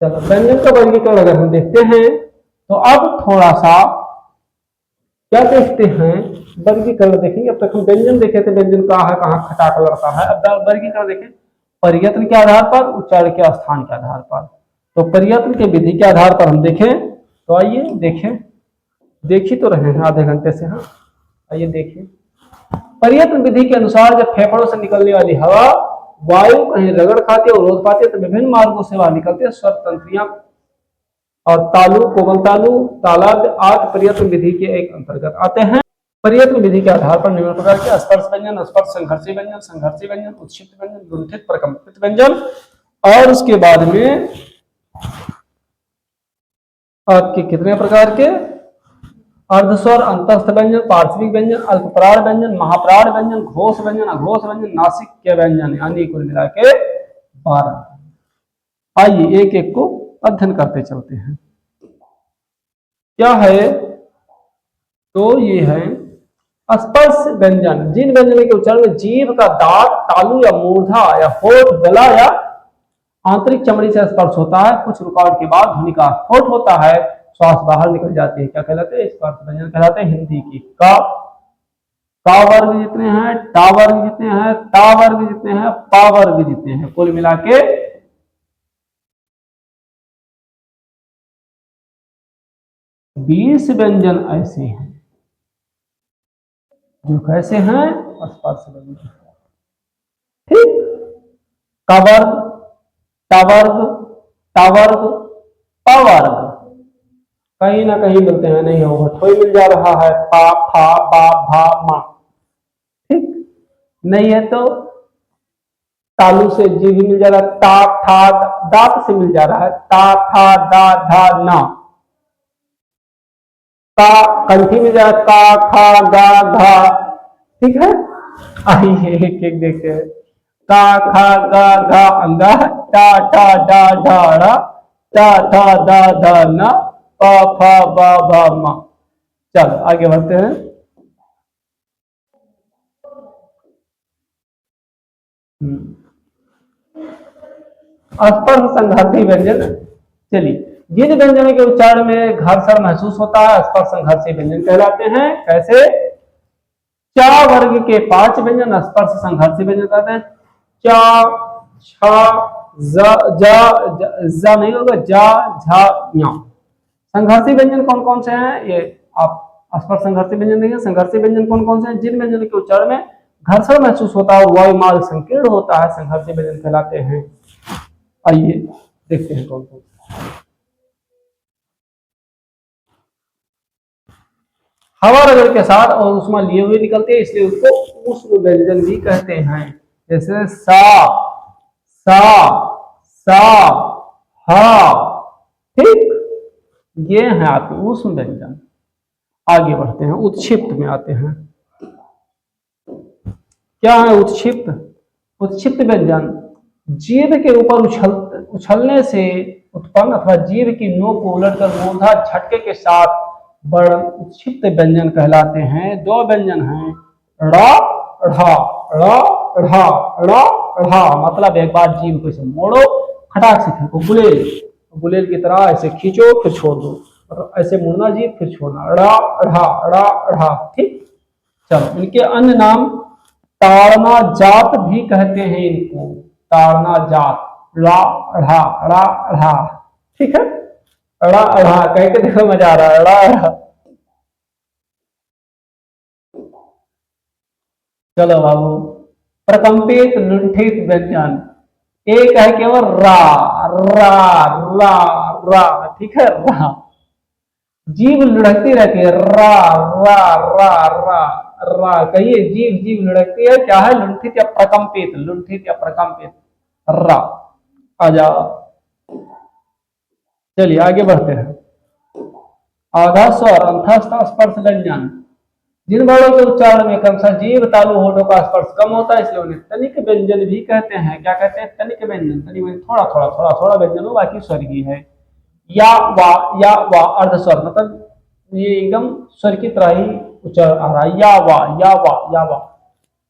चलो व्यंजन का वर्गीकरण अगर हम देखते हैं तो अब थोड़ा सा क्या देखते हैं? वर्गीकरण देखेंगे। अब तक हम व्यंजन देखे थे, व्यंजन कहाँ है, कहाँ खटाक लड़ता है। अब वर्गीकरण देखें, प्रयत्न के आधार पर, उच्चारण के स्थान के आधार पर। तो प्रयत्न के विधि के आधार पर हम देखें तो आइए देखें, देख ही तो रहे हैं आधे घंटे से। हाँ आइए देखिए, प्रयत्न विधि के अनुसार जब फेफड़ों से निकलने वाली हवा वायु कहीं रगड़ खाती है, अवरोध पाती है, तो विभिन्न मार्गों से बाहर निकलते हैं। स्वर तंत्रियां और तालु, कोमल तालु, तालाब आदि प्रयत्न विधि के एक अंतर्गत आते हैं। प्रयत्न विधि के आधार पर निम्न प्रकार के स्पर्श व्यंजन, स्पर्श संघर्षी व्यंजन, संघर्षी व्यंजन, उत्क्षिप्त व्यंजन, लुंठित प्रकंपित व्यंजन, और उसके बाद में आपके कितने प्रकार के? अर्धस्वर, अंतस्थ व्यंजन, पार्श्विक व्यंजन, अल्पप्राण व्यंजन, महाप्राण व्यंजन, घोष व्यंजन, अघोष व्यंजन, नासिक के व्यंजन, यानी कुल मिला के 12। आइए एक एक को अध्ययन करते चलते हैं। क्या है? तो ये है स्पर्श व्यंजन, जिन व्यंजनों के उच्चारण में जीभ का दांत, तालु या मूर्धा या होठ, गला या आंतरिक चमड़ी से स्पर्श होता है, कुछ रुकावट के बाद ध्वनि का स्फोट होता है, श्वास बाहर निकल जाती है, क्या कहलाते हैं? स्पर्श व्यंजन कहलाते हैं। हिंदी की का वर्ग जितने हैं, टा वर्ग जितने हैं, ता वर्ग जितने हैं, पा वर्ग जितने हैं, कुल मिला के 20 व्यंजन ऐसे हैं जो कैसे हैं? स्पर्श व्यंजन। ठीक, का वर्ग, टा वर्ग, ता वर्ग, पा वर्ग कहीं ना कहीं मिलते हैं, नहीं होगा ठोई मिल जा रहा है, पा फा बा भा मा। ठीक, नहीं है तो तालु से जी भी मिल जा रहा है, ता था दात से मिल जा रहा है, ता था दा धा ना, का कंठी मिल जा रहा है, का खा गा घा। ठीक है, आइए एक एक देखते हैं। का खा गा घा अंगा, टा ठा डा ढा ड़ा, टा ठा दा धा ना, पा फा बा भा मा। चल आगे बढ़ते हैं। स्पर्श संघर्षी व्यंजन। चलिए, जिन व्यंजनों के उच्चारण में घर्षण महसूस होता है स्पर्श संघर्षी व्यंजन कहलाते हैं। कैसे? चा वर्ग के 5 व्यंजन स्पर्श संघर्षी व्यंजन कहते हैं। चा, छा, जा नहीं होगा, जा, झा, ञा। संघर्षी व्यंजन कौन कौन से हैं? ये आप स्पर्श संघर्षी व्यंजन देखिए। संघर्षी व्यंजन कौन कौन से हैं? जिन व्यंजन के उच्चारण में घर्षण महसूस होता है और वायु मार्ग संकीर्ण होता है संघर्षी व्यंजन कहलाते हैं। आइए देखते हैं कौन कौन। हवा रगड़ के साथ और उष्मा लिए हुए निकलते हैं, इसलिए उसको उष्ण व्यंजन भी कहते हैं। जैसे सा, सा, सा, हा। ठीक, ये है आपके उष्ण व्यंजन। आगे बढ़ते हैं, उत्क्षिप्त में आते हैं। क्या है उत्क्षिप्त? उत्क्षिप्त व्यंजन जीभ के ऊपर उछलने से उत्पन्न अथवा जीभ की नोक को उलटकर मूर्धा झटके के साथ वर्ण उत्क्षिप्त व्यंजन कहलाते हैं। 2 व्यंजन हैं, ड़ा ढ़ा, ड़ा ढ़ा, ड़ा ढ़ा। मतलब एक बार जीभ को इसे मोड़ो, खटाक से फेंको, गुलेल गुलेल की तरह ऐसे खींचो फिर छोड़ दो, और ऐसे मुड़ना जीभ फिर छोड़ना, ड़ा ढ़ा, ड़ा ढ़ा। ठीक, चलो इनके अन्य नाम ताड़ना जात भी कहते हैं इनको, ताड़ना जात, ला ढ़ा, ड़ा ढ़ा। ठीक है, ड़ा ढ़ा कह के देखो, मजा आ रहा है, ड़ा ढ़ा। चलो बाबू, प्रकंपित लुंठित व्यंजन। एक है केवल रा, रा रा रा। ठीक है, रा जीभ लुढ़कती रहती है, रा रा रा रा रा। कहिए, जीभ जीभ लुढ़कती है, क्या है? लुंठित या प्रकंपित, लुंठित या प्रकंपित, रा। आ जाओ, चलिए आगे बढ़ते हैं। आधा स्वर अंतस्थ स्पर्श व्यंजन। जिन वर्णों के उच्चारण में क्रमशः जीभ तालु होठों का स्पर्श कम होता है, इसलिए उन्हें तनिक व्यंजन भी कहते हैं। क्या कहते हैं? तनिक व्यंजन। तनिक व्यंजन थोड़ा थोड़ा थोड़ा थोड़ा व्यंजन हो, बाकी स्वर ही है। या वा अर्ध स्वर, मतलब ये एकदम स्वर की तरह ही उच्चारण आ रहा है। या वा या वा या वा,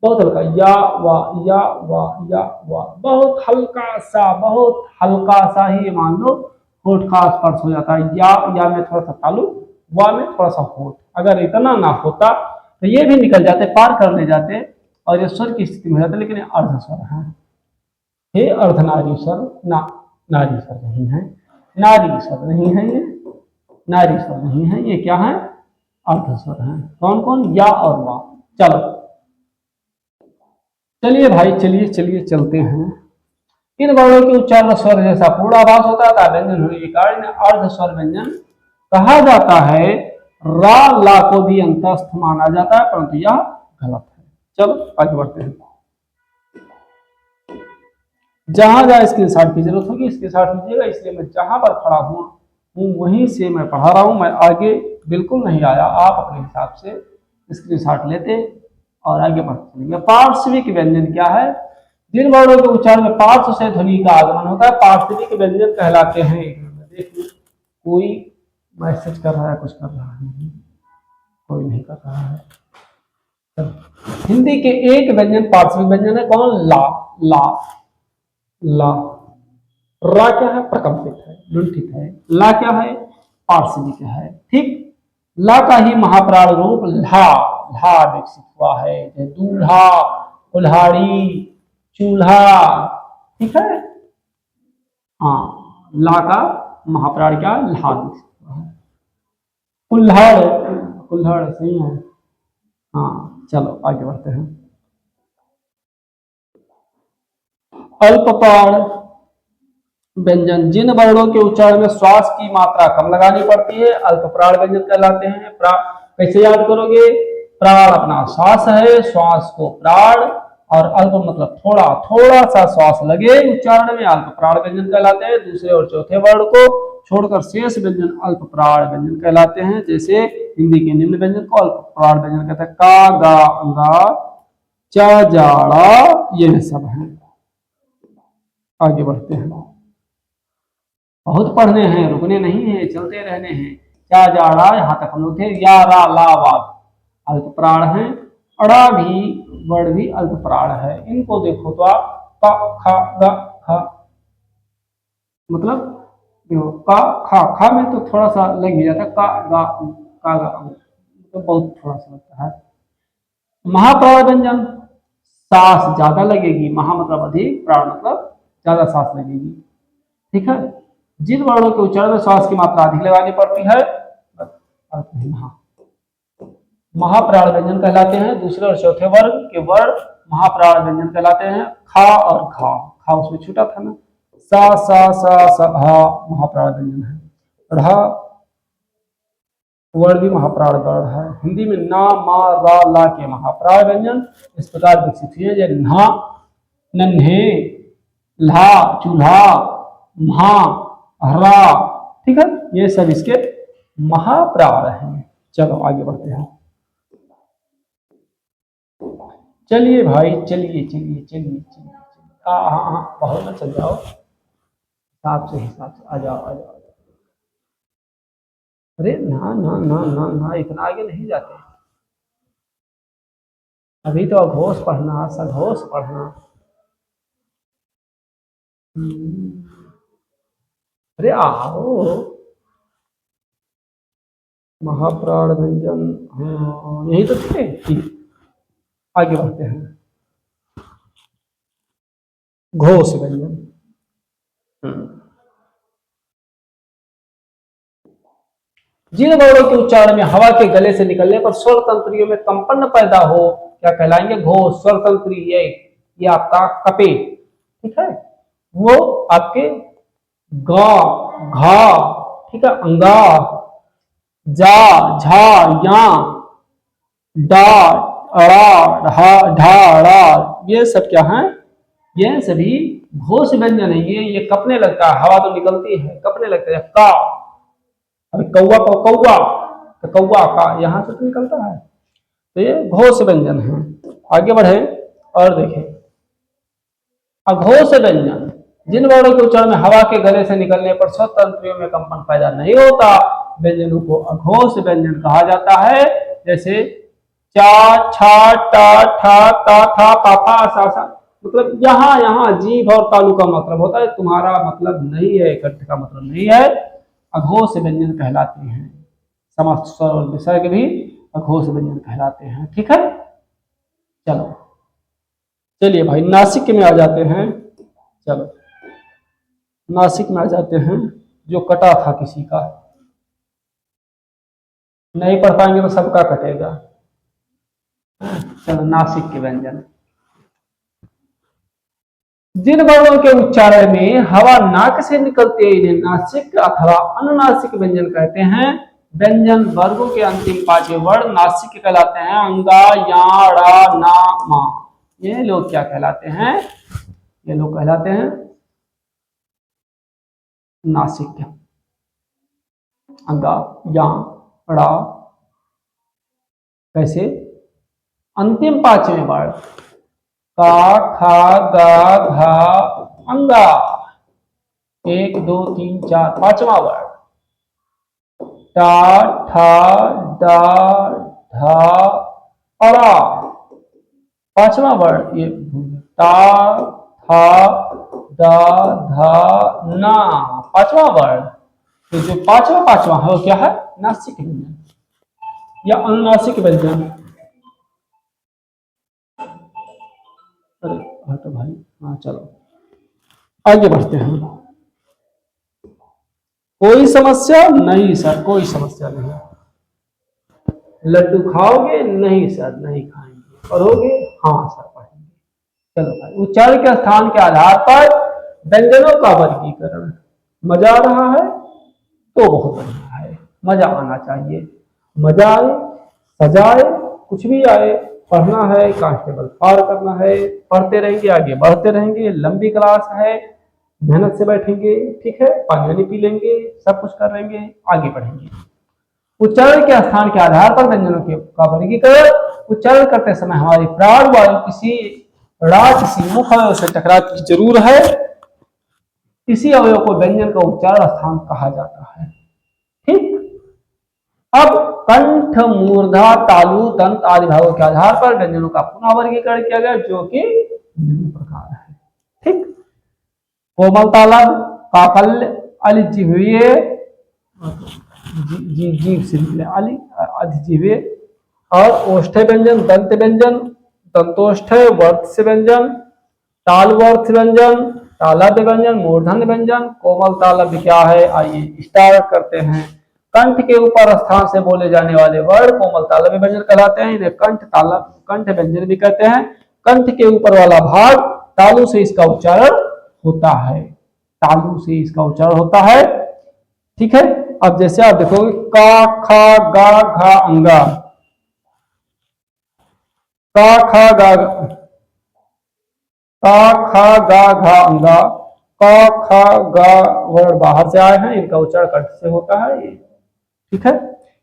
बहुत हल्का, या वा या वा या वा, बहुत हल्का सा, बहुत हल्का सा ही मान लो होठ का स्पर्श हो जाता है। या में थोड़ा सा तालु, वा में थोड़ा सा होठ। अगर इतना ना होता तो ये भी निकल जाते, पार कर ले जाते और ये स्वर की स्थिति में हो जाते, लेकिन ये अर्ध स्वर है। ये अर्धनारी स्वर, ना नारी स्वर नहीं है, नारी स्वर नहीं है, ये नारी स्वर नहीं है, ये क्या है? अर्ध स्वर है। कौन कौन? या और वा। चलो चलिए भाई, चलिए चलिए चलते हैं। इन वर्णों के उच्चारण स्वर जैसा पूर्णाभास होता था, व्यंजन होने के कारण अर्ध स्वर व्यंजन कहा जाता है। रा ला को भी अंतस्थ माना जाता है, परंतु यह गलत है। चलो आगे बढ़ते हैं। जहां जहां स्क्रीनशॉट की जरूरत होगी स्क्रीनशॉट लीजिएगा, इसलिए मैं जहां पर खड़ा हूं वहीं से मैं पढ़ा रहा हूं। मैं आगे बिल्कुल नहीं आया, आप अपने हिसाब से स्क्रीनशॉट लेते और आगे बढ़ते चलेंगे। पार्श्विक व्यंजन क्या है? जिन वर्णों के उच्चारण में पार्श्व से ध्वनि का आगमन होता है पार्श्विक व्यंजन कहलाते हैं। देखिए, कोई मैसेज कर रहा है, कुछ कर रहा है, कोई नहीं कर रहा है। हिंदी के एक व्यंजन पार्श्विक व्यंजन है, कौन? ला, ला, ला। रा क्या है? प्रकंपित है, लुंठित है। ला क्या है? पार्श्विक है। ठीक, ला का ही महाप्राण रूप ला, ला विकसित हुआ है। दूल्हा, कुल्हाड़ी, चूल्हा। ठीक है, हाँ, ला का महाप्राण क्या? ला विकसित हुआ है। कुल्हाड़, कुल्हाड़ सही है। हाँ, चलो आगे बढ़ते हैं। अल्पप्राण व्यंजन, जिन वर्णों के उच्चारण में श्वास की मात्रा कम लगानी पड़ती है, अल्पप्राण व्यंजन कहलाते हैं। कैसे याद करोगे? प्राण अपना श्वास है, श्वास को प्राण, और अल्प मतलब थोड़ा, थोड़ा सा श्वास लगे उच्चारण में, अल्पप्राण व्यंजन कहलाते हैं। दूसरे और चौथे वर्ण को छोड़कर शेष व्यंजन अल्पप्राण व्यंजन कहलाते हैं। जैसे हिंदी के निम्न व्यंजन को अल्पप्राण व्यंजन कहते हैं। का, गा, अंगा, चा, जाड़ा, ये सब है। आगे बढ़ते हैं। बहुत पढ़ने हैं, रुकने नहीं है, चलते रहने हैं। क्या, जाड़ा, यहाँ तक हम लोग थे। या, रा, ला, वाद अल्पप्राण है। अड़ा भी, वर्ण भी अल्पप्राण है। इनको देखो तो आप का, खा, गा, खा, मतलब देखो का, खा में तो थोड़ा सा लग ही जाता है। का, गा, तो बहुत थोड़ा सा लगता है। महाप्राण व्यंजन, सांस ज्यादा लगेगी। महा मतलब अधिक, प्राण मतलब ज्यादा सांस लगेगी। ठीक है, जिन वर्णों के उच्चारण में श्वास की मात्रा अधिक लगानी पड़ती है, महाप्राण व्यंजन कहलाते हैं। दूसरे और चौथे वर्ग के वर्ण महाप्राण व्यंजन कहलाते हैं। खा और खा, खा उसमें छूटा था ना। सा, सा, हा महाप्राण व्यंजन है। ढ़ वर्ण भी महाप्राण वर्ण है। हिंदी में ना, मा, रा, ला के महाप्राण व्यंजन इस प्रकार विकसित हुए। जैसे ना, नन्हे, ला, चूल्हा, महा, हरा। ठीक है, ये सब इसके महाप्राण हैं। चलो आगे बढ़ते हैं। चलिए भाई, चलिए चलिए चलिए चलिए, हाँ हाँ हाँ, बहुत ना चल जाओ, हिसाब से हिसाब से आ जाओ आ जाओ। अरे ना ना ना ना ना, इतना आगे नहीं जाते, अभी तो अघोष पढ़ना, सघोष पढ़ना। अरे आओ, महाप्राण व्यंजन, हाँ यही तो थे। ठीक, आगे बढ़ते हैं। घोष व्यंजन, जिन वर्णों के उच्चारण में हवा के गले से निकलने पर स्वर तंत्रियों में कंपन पैदा हो, क्या कहलाएंगे? घोष। स्वर तंत्री ये आपका कपे, ठीक है, वो आपके गा, घा, ठीक है, अंगा, जा, झा, या, डा, अड़ा, ढा, ढा, ड़ा, ये सब क्या है? ये सभी घोष व्यंजन है। ये कपने लगता है, हवा तो निकलती है, कपने लगता है। का, अभी कौवा को कौवा, तो कौवा का यहाँ से तो निकलता है, तो ये घोष व्यंजन है। आगे बढ़े और देखें। अघोष व्यंजन, जिन वर्णों के उच्चारण में हवा के गले से निकलने पर स्वर तंत्रियों में कंपन पैदा नहीं होता, व्यंजनों को अघोष व्यंजन कहा जाता है। जैसे चा, छा, टा, ठा, ता, था, पा, पा, सा, सा, मतलब यहाँ यहाँ जीभ और तालु का मतलब होता है, तुम्हारा मतलब नहीं है, कंठ का मतलब नहीं है। अघोष व्यंजन कहलाते हैं। समस्त स्वर और विसर्ग भी अघोष व्यंजन कहलाते हैं। ठीक है, चलो चलिए भाई नासिक में आ जाते हैं। चलो नासिक में आ जाते हैं। जो कटा था किसी का, नहीं पढ़ पाएंगे तो सबका कटेगा। चलो नासिक के व्यंजन, जिन वर्णों के उच्चारण में हवा नाक से निकलते हैं इन्हें नासिक अथवा अनुनासिक व्यंजन कहते हैं। व्यंजन वर्गों के अंतिम पांचवें वर्ण नासिक कहलाते हैं। अंगा, या, रा, ना, मा, ये लोग क्या कहलाते हैं? ये लोग कहलाते हैं नासिक। अंगा, या, रा, कैसे? अंतिम पांचवें वर्ण का, खा, गा, घा, अंगा, 1 2 3 4, पांचवा वर्ण टा, ठा, डा, ढा, अड़ा, पांचवा वर्ण ये टा, था, दा धा ना, पांचवा वर्ड। तो जो पांचवा है वो क्या है? नासिक व्यंजन या अनुनासिक व्यंजन। अरे हटो भाई, हाँ चलो आगे बढ़ते हैं। कोई समस्या नहीं सर, कोई समस्या नहीं। लड्डू खाओगे? नहीं सर नहीं खाएंगे। पढ़ोगे? हाँ सर पढ़ेंगे। चलो भाई, उच्चारण के स्थान के आधार पर व्यंजनों का वर्गीकरण। मजा आ रहा है तो बहुत बढ़िया है, मजा आना चाहिए। मजा आए, सजा आए, कुछ भी आए, पढ़ना है, कांस्टेबल पार करना है, पढ़ते रहेंगे, आगे बढ़ते रहेंगे। लंबी क्लास है, मेहनत से बैठेंगे, ठीक है, पानी पी लेंगे, सब कुछ कर लेंगे, आगे बढ़ेंगे। उच्चारण के स्थान के आधार पर व्यंजनों का वर्गीकरण। उच्चारण करते समय हमारी प्राण वायु किसी किसी मुख अवयव से टकराती जरूर है, इसी अवयव को व्यंजन का उच्चारण स्थान कहा जाता है। ठीक, अब कंठ, मूर्धा, तालु, दंत आदि भागों के आधार पर व्यंजनों का पुनः वर्गीकरण किया गया, जो कि निम्न प्रकार है। ठीक, कोमल तालव, काकल्य, अलिजिह्वीय, जीव से निकले अली, अधिजीव्य, और ओष्ठ्य व्यंजन, दंत व्यंजन, दंतोष्ठ्य, वर्त से व्यंजन, ताल वर्त व्यंजन, तालव्य व्यंजन, मूर्धन्य व्यंजन। कोमल तालव्य क्या है? आइए स्टार्ट करते हैं। कंठ के ऊपर स्थान से बोले जाने वाले वर्ड कोमल तालव्य व्यंजन कहलाते हैं। इन्हें कंठ व्यंजन भी कहते हैं। कंठ के ऊपर वाला भाग तालु से इसका उच्चारण होता है, तालु से इसका उच्चारण होता है। ठीक है, अब जैसे आप देखोगे का, खा, गा, घा, अंगा, का, खा, गा, का, खा, गा, घा, अंगा, का, खा, गा वर्ड बाहर से आए हैं, इनका उच्चारण कंठ से होता है। ठीक है,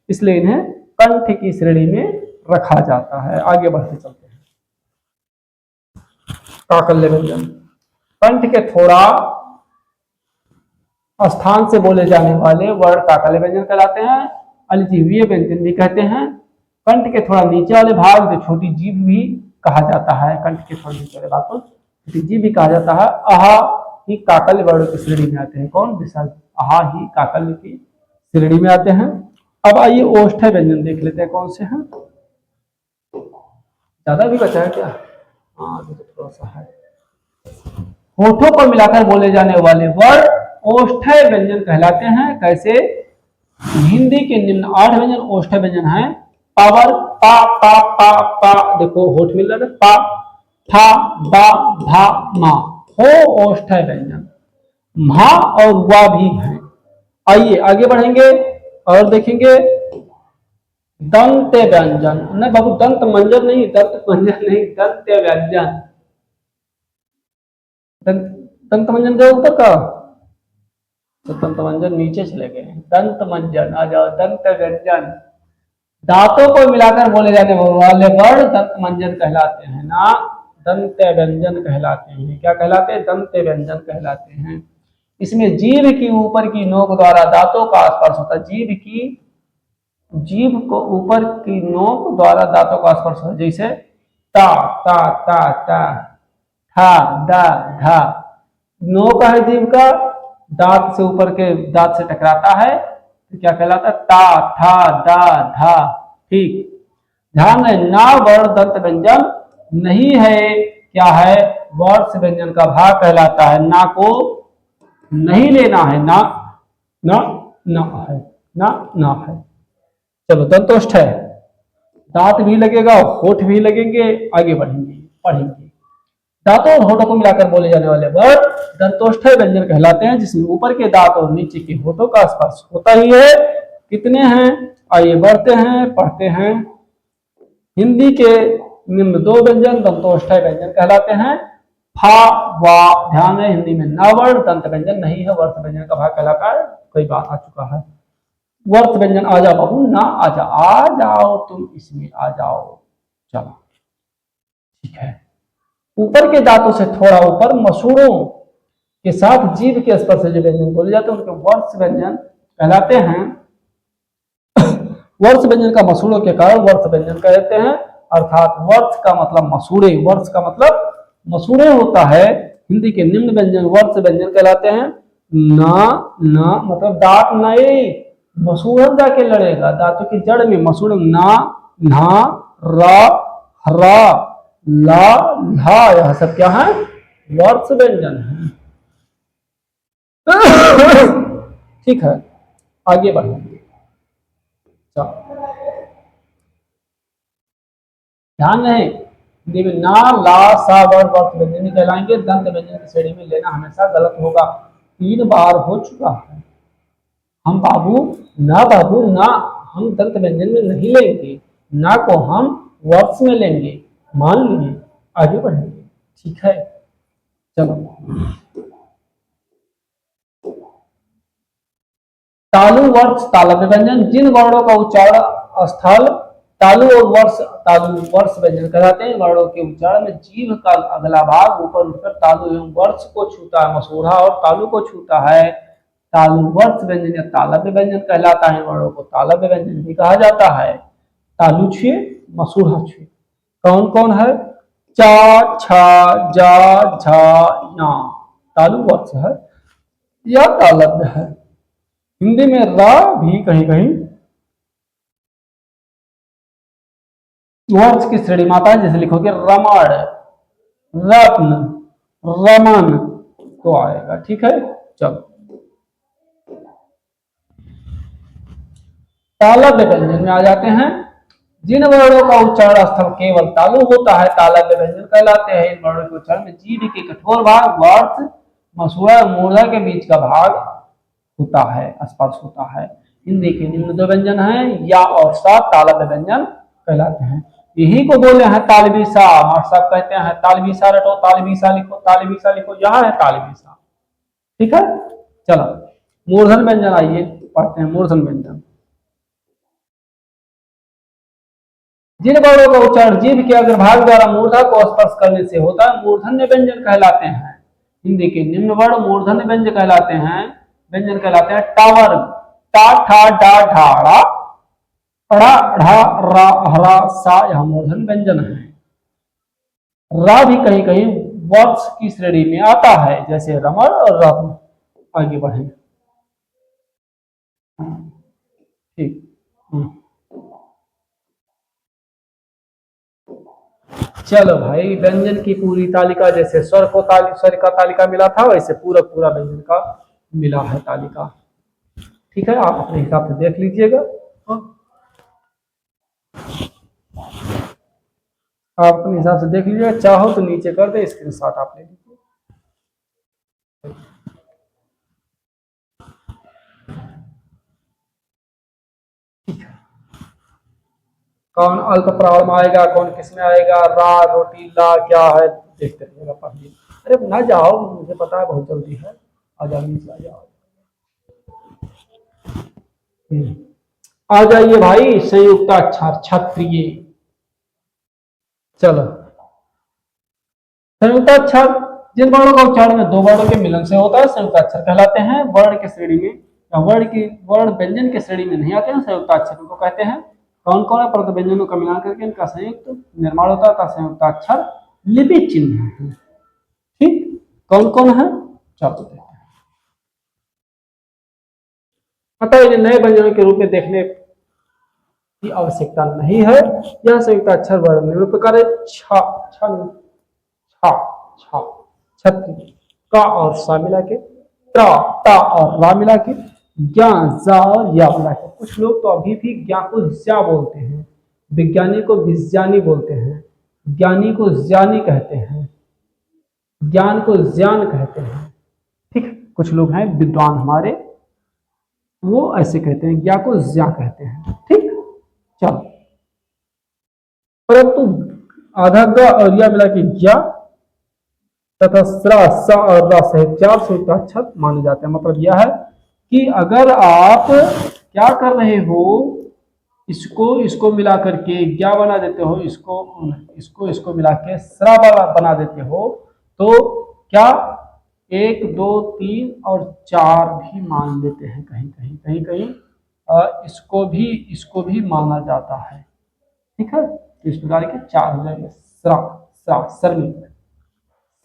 इसलिए इन्हें कंठ की श्रेणी में रखा जाता है। आगे बढ़ते चलते हैं। काकल्य व्यंजन, कंठ के थोड़ा स्थान से बोले जाने वाले वर्ड काकल्य व्यंजन कहलाते हैं। अलिजिह्वीय व्यंजन भी कहते हैं। कंठ के थोड़ा नीचे वाले भाग जो छोटी जीभ भी कहा जाता है, कंठ के थोड़ा नीचे वाले भाग को छोटी जीभ भी कहा जाता है। आहा ही काकल्य वर्ड की श्रेणी में आते हैं। कौन? विसर्ग। आहा ही काकल्य की श्रेणी में आते हैं। अब आइए ओष्ठ्य व्यंजन देख लेते हैं कौन से हैं। ज्यादा भी बचा है क्या? हाँ तो थोड़ा सा है। होठों पर मिलाकर बोले जाने वाले वर्ड ओष्ठ्य व्यंजन कहलाते हैं। कैसे? हिंदी के निम्न 8 व्यंजन ओष्ठ्य व्यंजन हैं। पावर, पा, पा, पा, पा, देखो होठ मिल रहा है, पा, था, बा, भा, मा, हो ओष्ठ्य व्यंजन। मा और वा भी हैं। आइए आगे बढ़ेंगे और देखेंगे दंत व्यंजन। नहीं बाबू, दंत मंजन नहीं, दंत मंजन नहीं, दंत व्यंजन। दंत मंजन का ऊपर का, तो दंत मंजन नीचे चले गए। दंत मंजन आ जाओ, दंत व्यंजन। दांतों को मिलाकर बोले जाने वाले वर्ड दंत मंजन कहलाते हैं ना, दंत व्यंजन कहलाते हैं। क्या कहलाते हैं? दंत व्यंजन कहलाते हैं। इसमें जीभ की ऊपर की नोक द्वारा दांतों का स्पर्श होता है। जीभ को ऊपर की नोक द्वारा दांतों का स्पर्श होता है। जैसे ता, ता, ता, ता, था, दा, धा। नोक है जीभ का, दांत से ऊपर के दांत से टकराता है तो क्या कहलाता है? ता, था, दा, धा। ठीक, ध्यान रहे, ना वर्ण दंत व्यंजन नहीं है। क्या है? वर्ष व्यंजन का भाग कहलाता है। ना को नहीं लेना है, ना ना ना है, ना है। चलो दंतोष्ठ है, दांत भी लगेगा, होठ भी लगेंगे, आगे बढ़ेंगे, पढ़ेंगे। दांतों और होठों को मिलाकर बोले जाने वाले वर्ड दंतोष्ठ व्यंजन कहलाते हैं, जिसमें ऊपर के दांत और नीचे के होठों का स्पर्श होता ही है। कितने हैं? आइए बढ़ते हैं, पढ़ते हैं। हिंदी के निम्न 2 व्यंजन दंतोष्ठ व्यंजन कहलाते हैं। फा, वा, ध्यान है हिंदी में ना वर्ड दंत व्यंजन नहीं है, वर्त व्यंजन का भाग कहलाता है। कई बार आ चुका है। वर्त व्यंजन आ जाओ बाबू, ना आ जाओ तुम इसमें आ जाओ। चलो ठीक है। ऊपर के दांतों से थोड़ा ऊपर मसूड़ों के साथ जीभ के स्पर्श से जो व्यंजन बोले जाते हैं उनके वर्ष व्यंजन कहलाते हैं। वर्ष व्यंजन का मसूड़ों के कारण वर्ष व्यंजन कहते हैं। अर्थात वर्ष का मतलब मसूड़े, वर्ष का मतलब मसूड़े होता है। हिंदी के निम्न व्यंजन वर्ष व्यंजन कहलाते हैं। ना ना मतलब दांत नहीं, मसूड़न जाके लड़ेगा दांतों की जड़ में, मसूड़न ना ना रा रा ला ला, यह सब क्या है वर्ष व्यंजन है। ठीक है आगे बढ़ेंगे। ध्यान नहीं, हिंदी में ना ला सा वर्ष व्यंजन कहलाएंगे, दंत व्यंजन की श्रेणी में लेना हमेशा गलत होगा। 3 बार हो चुका है। हम बाबू ना हम दंत व्यंजन में नहीं लेंगे, ना को हम वर्ष में लेंगे, मान लीजिए। आगे बढ़ेंगे ठीक है। चलो तालु वर्ष तालव्य व्यंजन, जिन वर्णों का उच्चारण स्थल तालु और वर्ष तालु वर्ष व्यंजन कहलाते हैं। वर्णों के उच्चारण में जीभ का अगला भाग ऊपर उठकर तालु एवं वर्ष को छूता है, मसूढ़ा और तालु को छूता है। तालु वर्ष व्यंजन या तालव्य व्यंजन कहलाता है। वर्णों को तालव्य व्यंजन भी कहा जाता है। तालु छुए मसूढ़ा छुए। कौन कौन है? चा छा जा झा या तालु वर्ष है या तालव्य है। हिंदी में रा भी कहीं कहीं वर्ष की श्रेणी में आता है। जैसे लिखोगे रमण रत्न रमन तो आएगा। ठीक है चलो तालव्य व्यंजन में आ जाते हैं। जिन वर्णों का उच्चारण स्थल केवल तालु होता है तालव्य व्यंजन कहलाते हैं। इन वर्णों के उच्चारण में जीभ के कठोर भाग वर्ष मसूड़ा मूर्धा के बीच का भाग होता है, स्पर्श होता है। हिंदी के निम्न 2 व्यंजन हैं या और सा तालव्य व्यंजन कहलाते हैं। यही को बोले हैं तालवी सा। मास्टर साहब कहते हैं तालवी सा रटो, तालवी सा लिखो, तालवी सा लिखो, यहाँ है तालवी सा। ठीक है चलो मूर्धन व्यंजन आइए पढ़ते हैं। मूर्धन व्यंजन जिन वर्णों का उच्चारण जीभ के अग्रभाग द्वारा मूर्धा को स्पर्श करने से होता है मूर्धन्य व्यंजन कहलाते हैं। हिंदी के निम्न वर्ण मूर्धन्य व्यंजन कहलाते हैं। टावर टा ठा डा ढाड़ा ड़ा ढा रा हरा सा, यह मूर्धन व्यंजन है। रा भी कहीं कहीं वर्ष की श्रेणी में आता है, जैसे रमण और रत्न। आगे बढ़े ठीक। चलो भाई व्यंजन की पूरी तालिका, जैसे स्वर का तालिका मिला था वैसे पूरा व्यंजन का मिला है तालिका। ठीक है आप अपने हिसाब से देख लीजिएगा। आप अपने हिसाब से देख लीजिएगा, चाहो तो नीचे कर दे स्क्रीनशॉट आप ले लीजिए। कौन अल्प प्राण में आएगा, कौन किस में आएगा, रा रोटी ला क्या है देखते रहिएगा पढ़िए। अरे ना जाओ मुझे पता है बहुत जल्दी है, आ जाओ नीचे आ जाओ। आ जाइए भाई संयुक्त अक्षर क्षत्रिय। चलो संयुक्त अक्षर जिन वर्णों का उच्चारण में 2 वर्णों के मिलन से होता है संयुक्त अक्षर कहलाते हैं। वर्ण के श्रेणी में या वर्ण व्यंजन के श्रेणी में नहीं आते हैं, संयुक्त अक्षर को कहते हैं। कौन कौन है? परत व्यंजनों का मिलान करके इनका संयुक्त निर्माण होता है, संयुक्त अक्षर लिपि चिन्ह है। ठीक कौन कौन है चलो देखते हैं। अतः ये नए व्यंजनों के रूप में देखने की आवश्यकता नहीं है। यह संयुक्त अक्षर वर्ण निम्न प्रकार है। छा छा छा छा छत्र का और सा मिला के, ता ता और रा मिला के, ज्ञा जा और या मिला के। कुछ लोग तो अभी भी ज्ञा को ज्या बोलते हैं, विज्ञानी को विज्ञानी बोलते हैं, ज्ञानी को ज्ञानी कहते हैं, ज्ञान को ज्ञान कहते हैं। ठीक कुछ लोग हैं विद्वान हमारे वो ऐसे कहते हैं, ज्ञा को ज्या कहते हैं। ठीक चलो परंतु आधा ग और या मिला के ज्या तथा स्रा सा और रा सहित 4 संयुक्त अक्षर माने जाते हैं। मतलब यह है कि अगर आप क्या कर रहे हो, इसको मिला करके ज्ञा बना देते हो, इसको मिला के स्रा बना देते हो, तो क्या 1 2 3 और 4 भी मान लेते हैं कहीं इसको भी माना जाता है। ठीक है इस प्रकार के 4 हो जाएंगे। स्रा स्रा शर्मी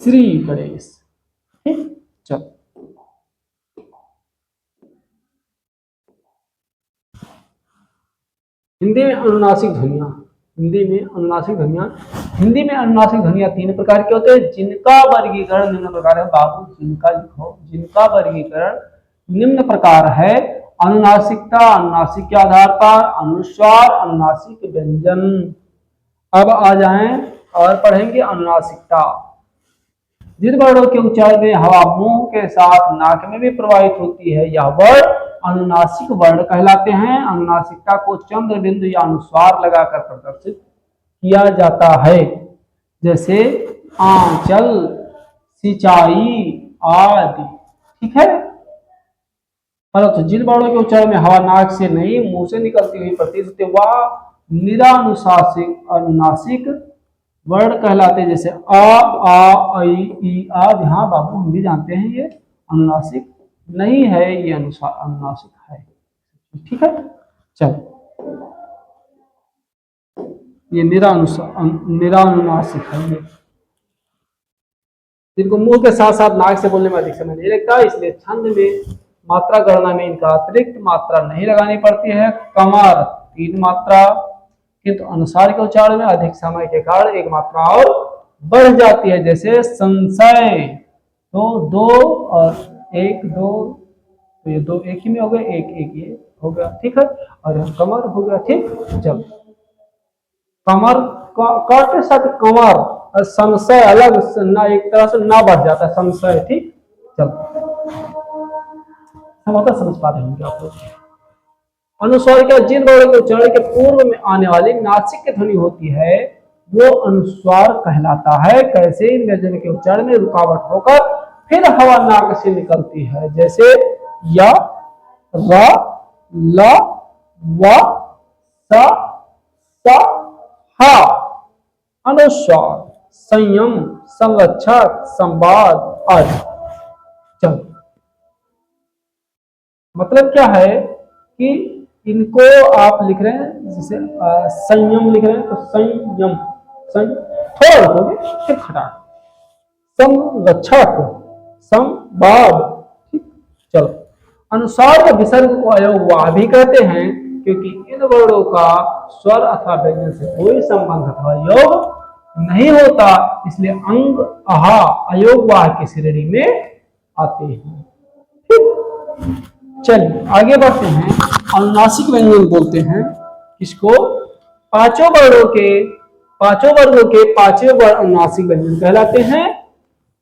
श्री गणेश ठीक, चलो हिंदी में अनुनासिक ध्वनियां, हिंदी में अनुनासिक ध्वनियां, हिंदी में अनुनासिक ध्वनियां तीन प्रकार के होते हैं जिनका वर्गीकरण निम्न प्रकार है। बाबू जिनका लिखो, जिनका वर्गीकरण निम्न प्रकार है। अनुनासिकता, अनुनासिक के आधार पर, अनुस्वार, अनुनासिक व्यंजन। अब आ जाएं और पढ़ेंगे अनुनासिकता। जिन वर्णों के उच्चारण में हवा मुंह के साथ नाक में भी प्रवाहित होती है यह वर्ण अनुनासिक वर्ण कहलाते हैं। अनुनासिकता को चंद्र बिंदु या अनुस्वार लगाकर प्रदर्शित किया जाता है, जैसे आंचल, सिंचाई आदि। ठीक है। परंतु जिन वर्णों के उच्चारण में हवा नाक से नहीं मुंह से निकलती हुई प्रतीत होती है वह निरानुशासिक अनुनासिक वर्ण कहलाते हैं, जैसे आ ई आदि। हाँ बाबू हम भी जानते हैं ये अनुनासिक नहीं है, ये अनुनासिक है। ठीक है, चलो ये निरानुनासिक है। ये जिनको मुंह के साथ साथ नाक से बोलने में अधिक समय नहीं लगता, इसलिए छंद में मात्रा गणना में इनका अतिरिक्त मात्रा नहीं लगानी पड़ती है। कमर 3 मात्रा, किंतु अनुसार के उच्चारण में अधिक समय के कारण एक मात्रा और बढ़ जाती है, जैसे संशय। तो 2 और 1 2, तो ये 2 एक ही में हो गए, एक एक ये हो गया। ठीक है, और कमर हो गया। ठीक, जब कमर का के साथ कमर और संशय अलग ना, एक तरह से ना बढ़ जाता है संशय। ठीक, चलो हम होता समझ पाते हैं आप लोग। अनुस्वार का जिन वर्णों के उच्चारण के पूर्व में आने वाली नासिक की ध्वनि होती है वो अनुस्वार कहलाता है। कैसे? इन व्यंजन के उच्चारण में रुकावट होकर फिर हवा नाक से निकलती है, जैसे या, र, ल, व, स, स, हा। अनुस्वार, संयम, संरक्षक, संवाद आदि। चलो मतलब क्या है कि इनको आप लिख रहे हैं, जैसे संयम लिख रहे हैं तो संयम, थोड़ा लिखोगे फिर खटा, संरक्षक, संवाद। ठीक, चलो अनुसार या विसर्ग को अयोगवाह भी कहते हैं क्योंकि इन वर्णों का स्वर अथवा व्यंजन से कोई संबंध अथवा योग नहीं होता, इसलिए अंग अहा अयोगवाह की श्रेणी में आते हैं। ठीक, चलिए आगे बढ़ते हैं। अनुनासिक व्यंजन बोलते हैं इसको पांचों वर्णों के पांचों वर्ण अनुनासिक व्यंजन कहलाते हैं।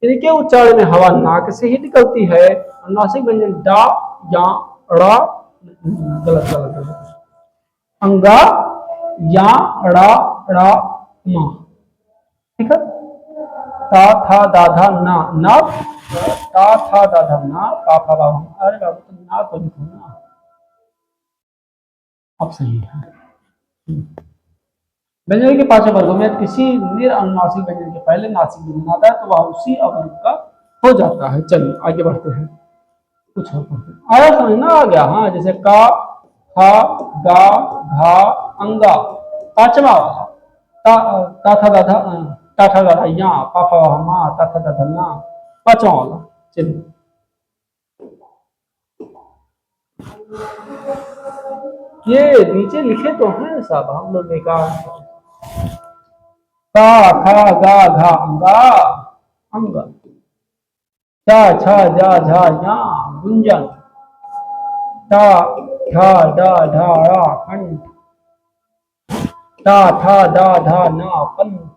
इनके उच्चारण में हवा नाक से ही निकलती है। अनुनासिक व्यंजन डा, या, ड़ा, गलत गलत, अंगा, या, ड़ा, ड़ा, मा। ठीक है, ता था दा धा ना, ना, ता था दा धा ना, पा फा बा। अरे बाबू तुम ना तो लिखो ना, अब सही है। व्यंजन के पांचों वर्गों में किसी निरअनुनासिक व्यंजन के पहले नासिक व्यंजन आता है तो वह उसी अवर्ग का हो जाता है। चलिए आगे बढ़ते हैं, कुछ और पढ़ते हैं। आया समझ ना? आ गया। हाँ, जैसे का, खा, गा, घा, अंगा। पांचवा वाला ता था दा धा, ता था दा धा या, पा फा वा मा, ता था दा धा ना। पांचवा वाला। चलिए ये नीचे लिखे तो हैं सब हम लोग बेकार। ता खा गा घा अंगा, अंग। चा छा जा झा या, गुंजन। टा ठा डा ढा ड़ा, कंठ। टा था दा धा ना, पंत।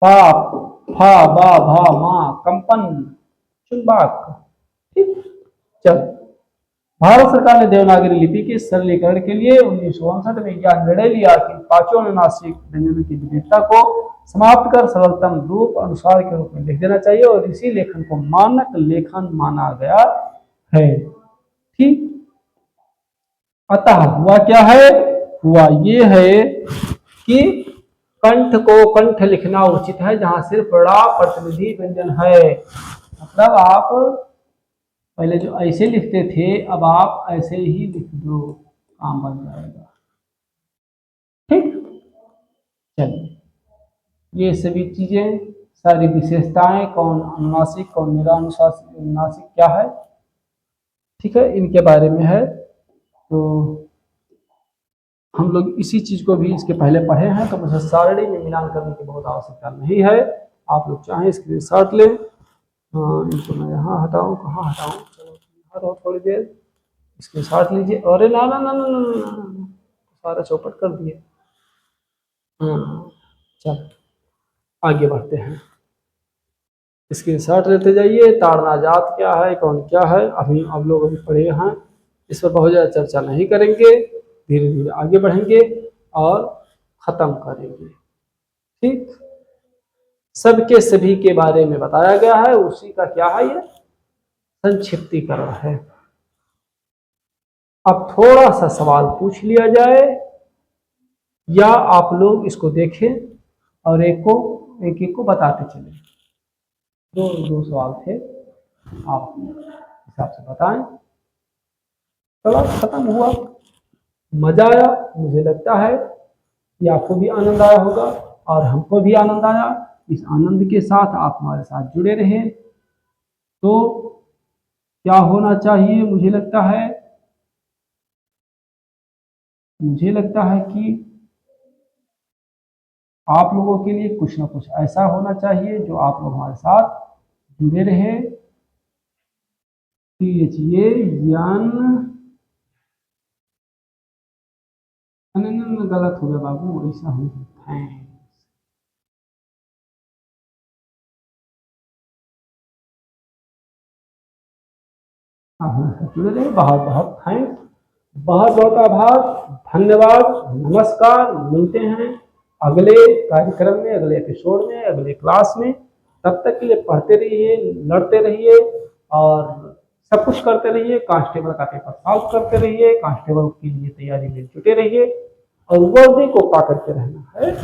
पा फा बा भा मा, कंपन, चुंबक। ठीक, चल भारत सरकार ने देवनागरी लिपि के सरलीकरण के लिए 1959 में यह निर्णय लिया कि पांचों अनुनासिक व्यंजनों की विविधता को समाप्त कर सरलतम रूप अनुसार के रूप में लिख देना चाहिए और इसी लेखन को मानक लेखन माना गया है। ठीक, अतः हुआ क्या है? हुआ ये है कि कंठ को कंठ लिखना उचित है जहां सिर्फ ड़ा प्रतिनिधि व्यंजन है। मतलब आप पहले जो ऐसे लिखते थे अब आप ऐसे ही लिख दो, काम बन जाएगा। ठीक, चलिए ये सभी चीजें सारी विशेषताएं, कौन अनुनासिक कौन निरानुनासिक क्या है, ठीक है, इनके बारे में है। तो हम लोग इसी चीज को भी इसके पहले पढ़े हैं, तो मुझे सारणी में मिलान करने की बहुत आवश्यकता नहीं है। आप लोग चाहें स्क्रीनशॉट लें। इनको मैं यहाँ हटाऊँ, कहाँ हटाऊँ, चलो यहाँ रहो थोड़ी देर, स्क्रीनशॉट लीजिए। अरे ना ना ना ना ना ना, ना, सारा चौपट कर दिए। चल आगे बढ़ते हैं, स्क्रीनशॉट लेते जाइए। ताड़ना जात क्या है, कौन क्या है, अभी अब लोग अभी पढ़े हैं, इस पर बहुत ज़्यादा चर्चा नहीं करेंगे, धीरे धीरे आगे बढ़ेंगे और ख़त्म करेंगे। ठीक, सबके सभी के बारे में बताया गया है, उसी का क्या है, ये संक्षिप्तीकरण है। अब थोड़ा सा सवाल पूछ लिया जाए, या आप लोग इसको देखें और एक एक को बताते चले। दो सवाल थे, आप हिसाब से बताएं। चलो खत्म हुआ, मजा आया, मुझे लगता है कि आपको भी आनंद आया होगा और हमको भी आनंद आया। इस आनंद के साथ आप हमारे साथ जुड़े रहे। तो क्या होना चाहिए, मुझे लगता है कि आप लोगों के लिए कुछ ना कुछ ऐसा होना चाहिए जो आप लोग हमारे साथ जुड़े रहे। ये यान गलत हो गया बाबू, ऐसा हो सकता है। जुड़े रहे, बहुत बहुत थैंक्स, बहुत बहुत आभार, धन्यवाद, नमस्कार। मिलते हैं अगले कार्यक्रम में, अगले एपिसोड में, अगले क्लास में। तब तक के लिए पढ़ते रहिए, लड़ते रहिए और सब कुछ करते रहिए। कांस्टेबल का पेपर सॉल्व करते रहिए, कांस्टेबल के लिए तैयारी में जुटे रहिए और वर्दी को पा करके रहना है।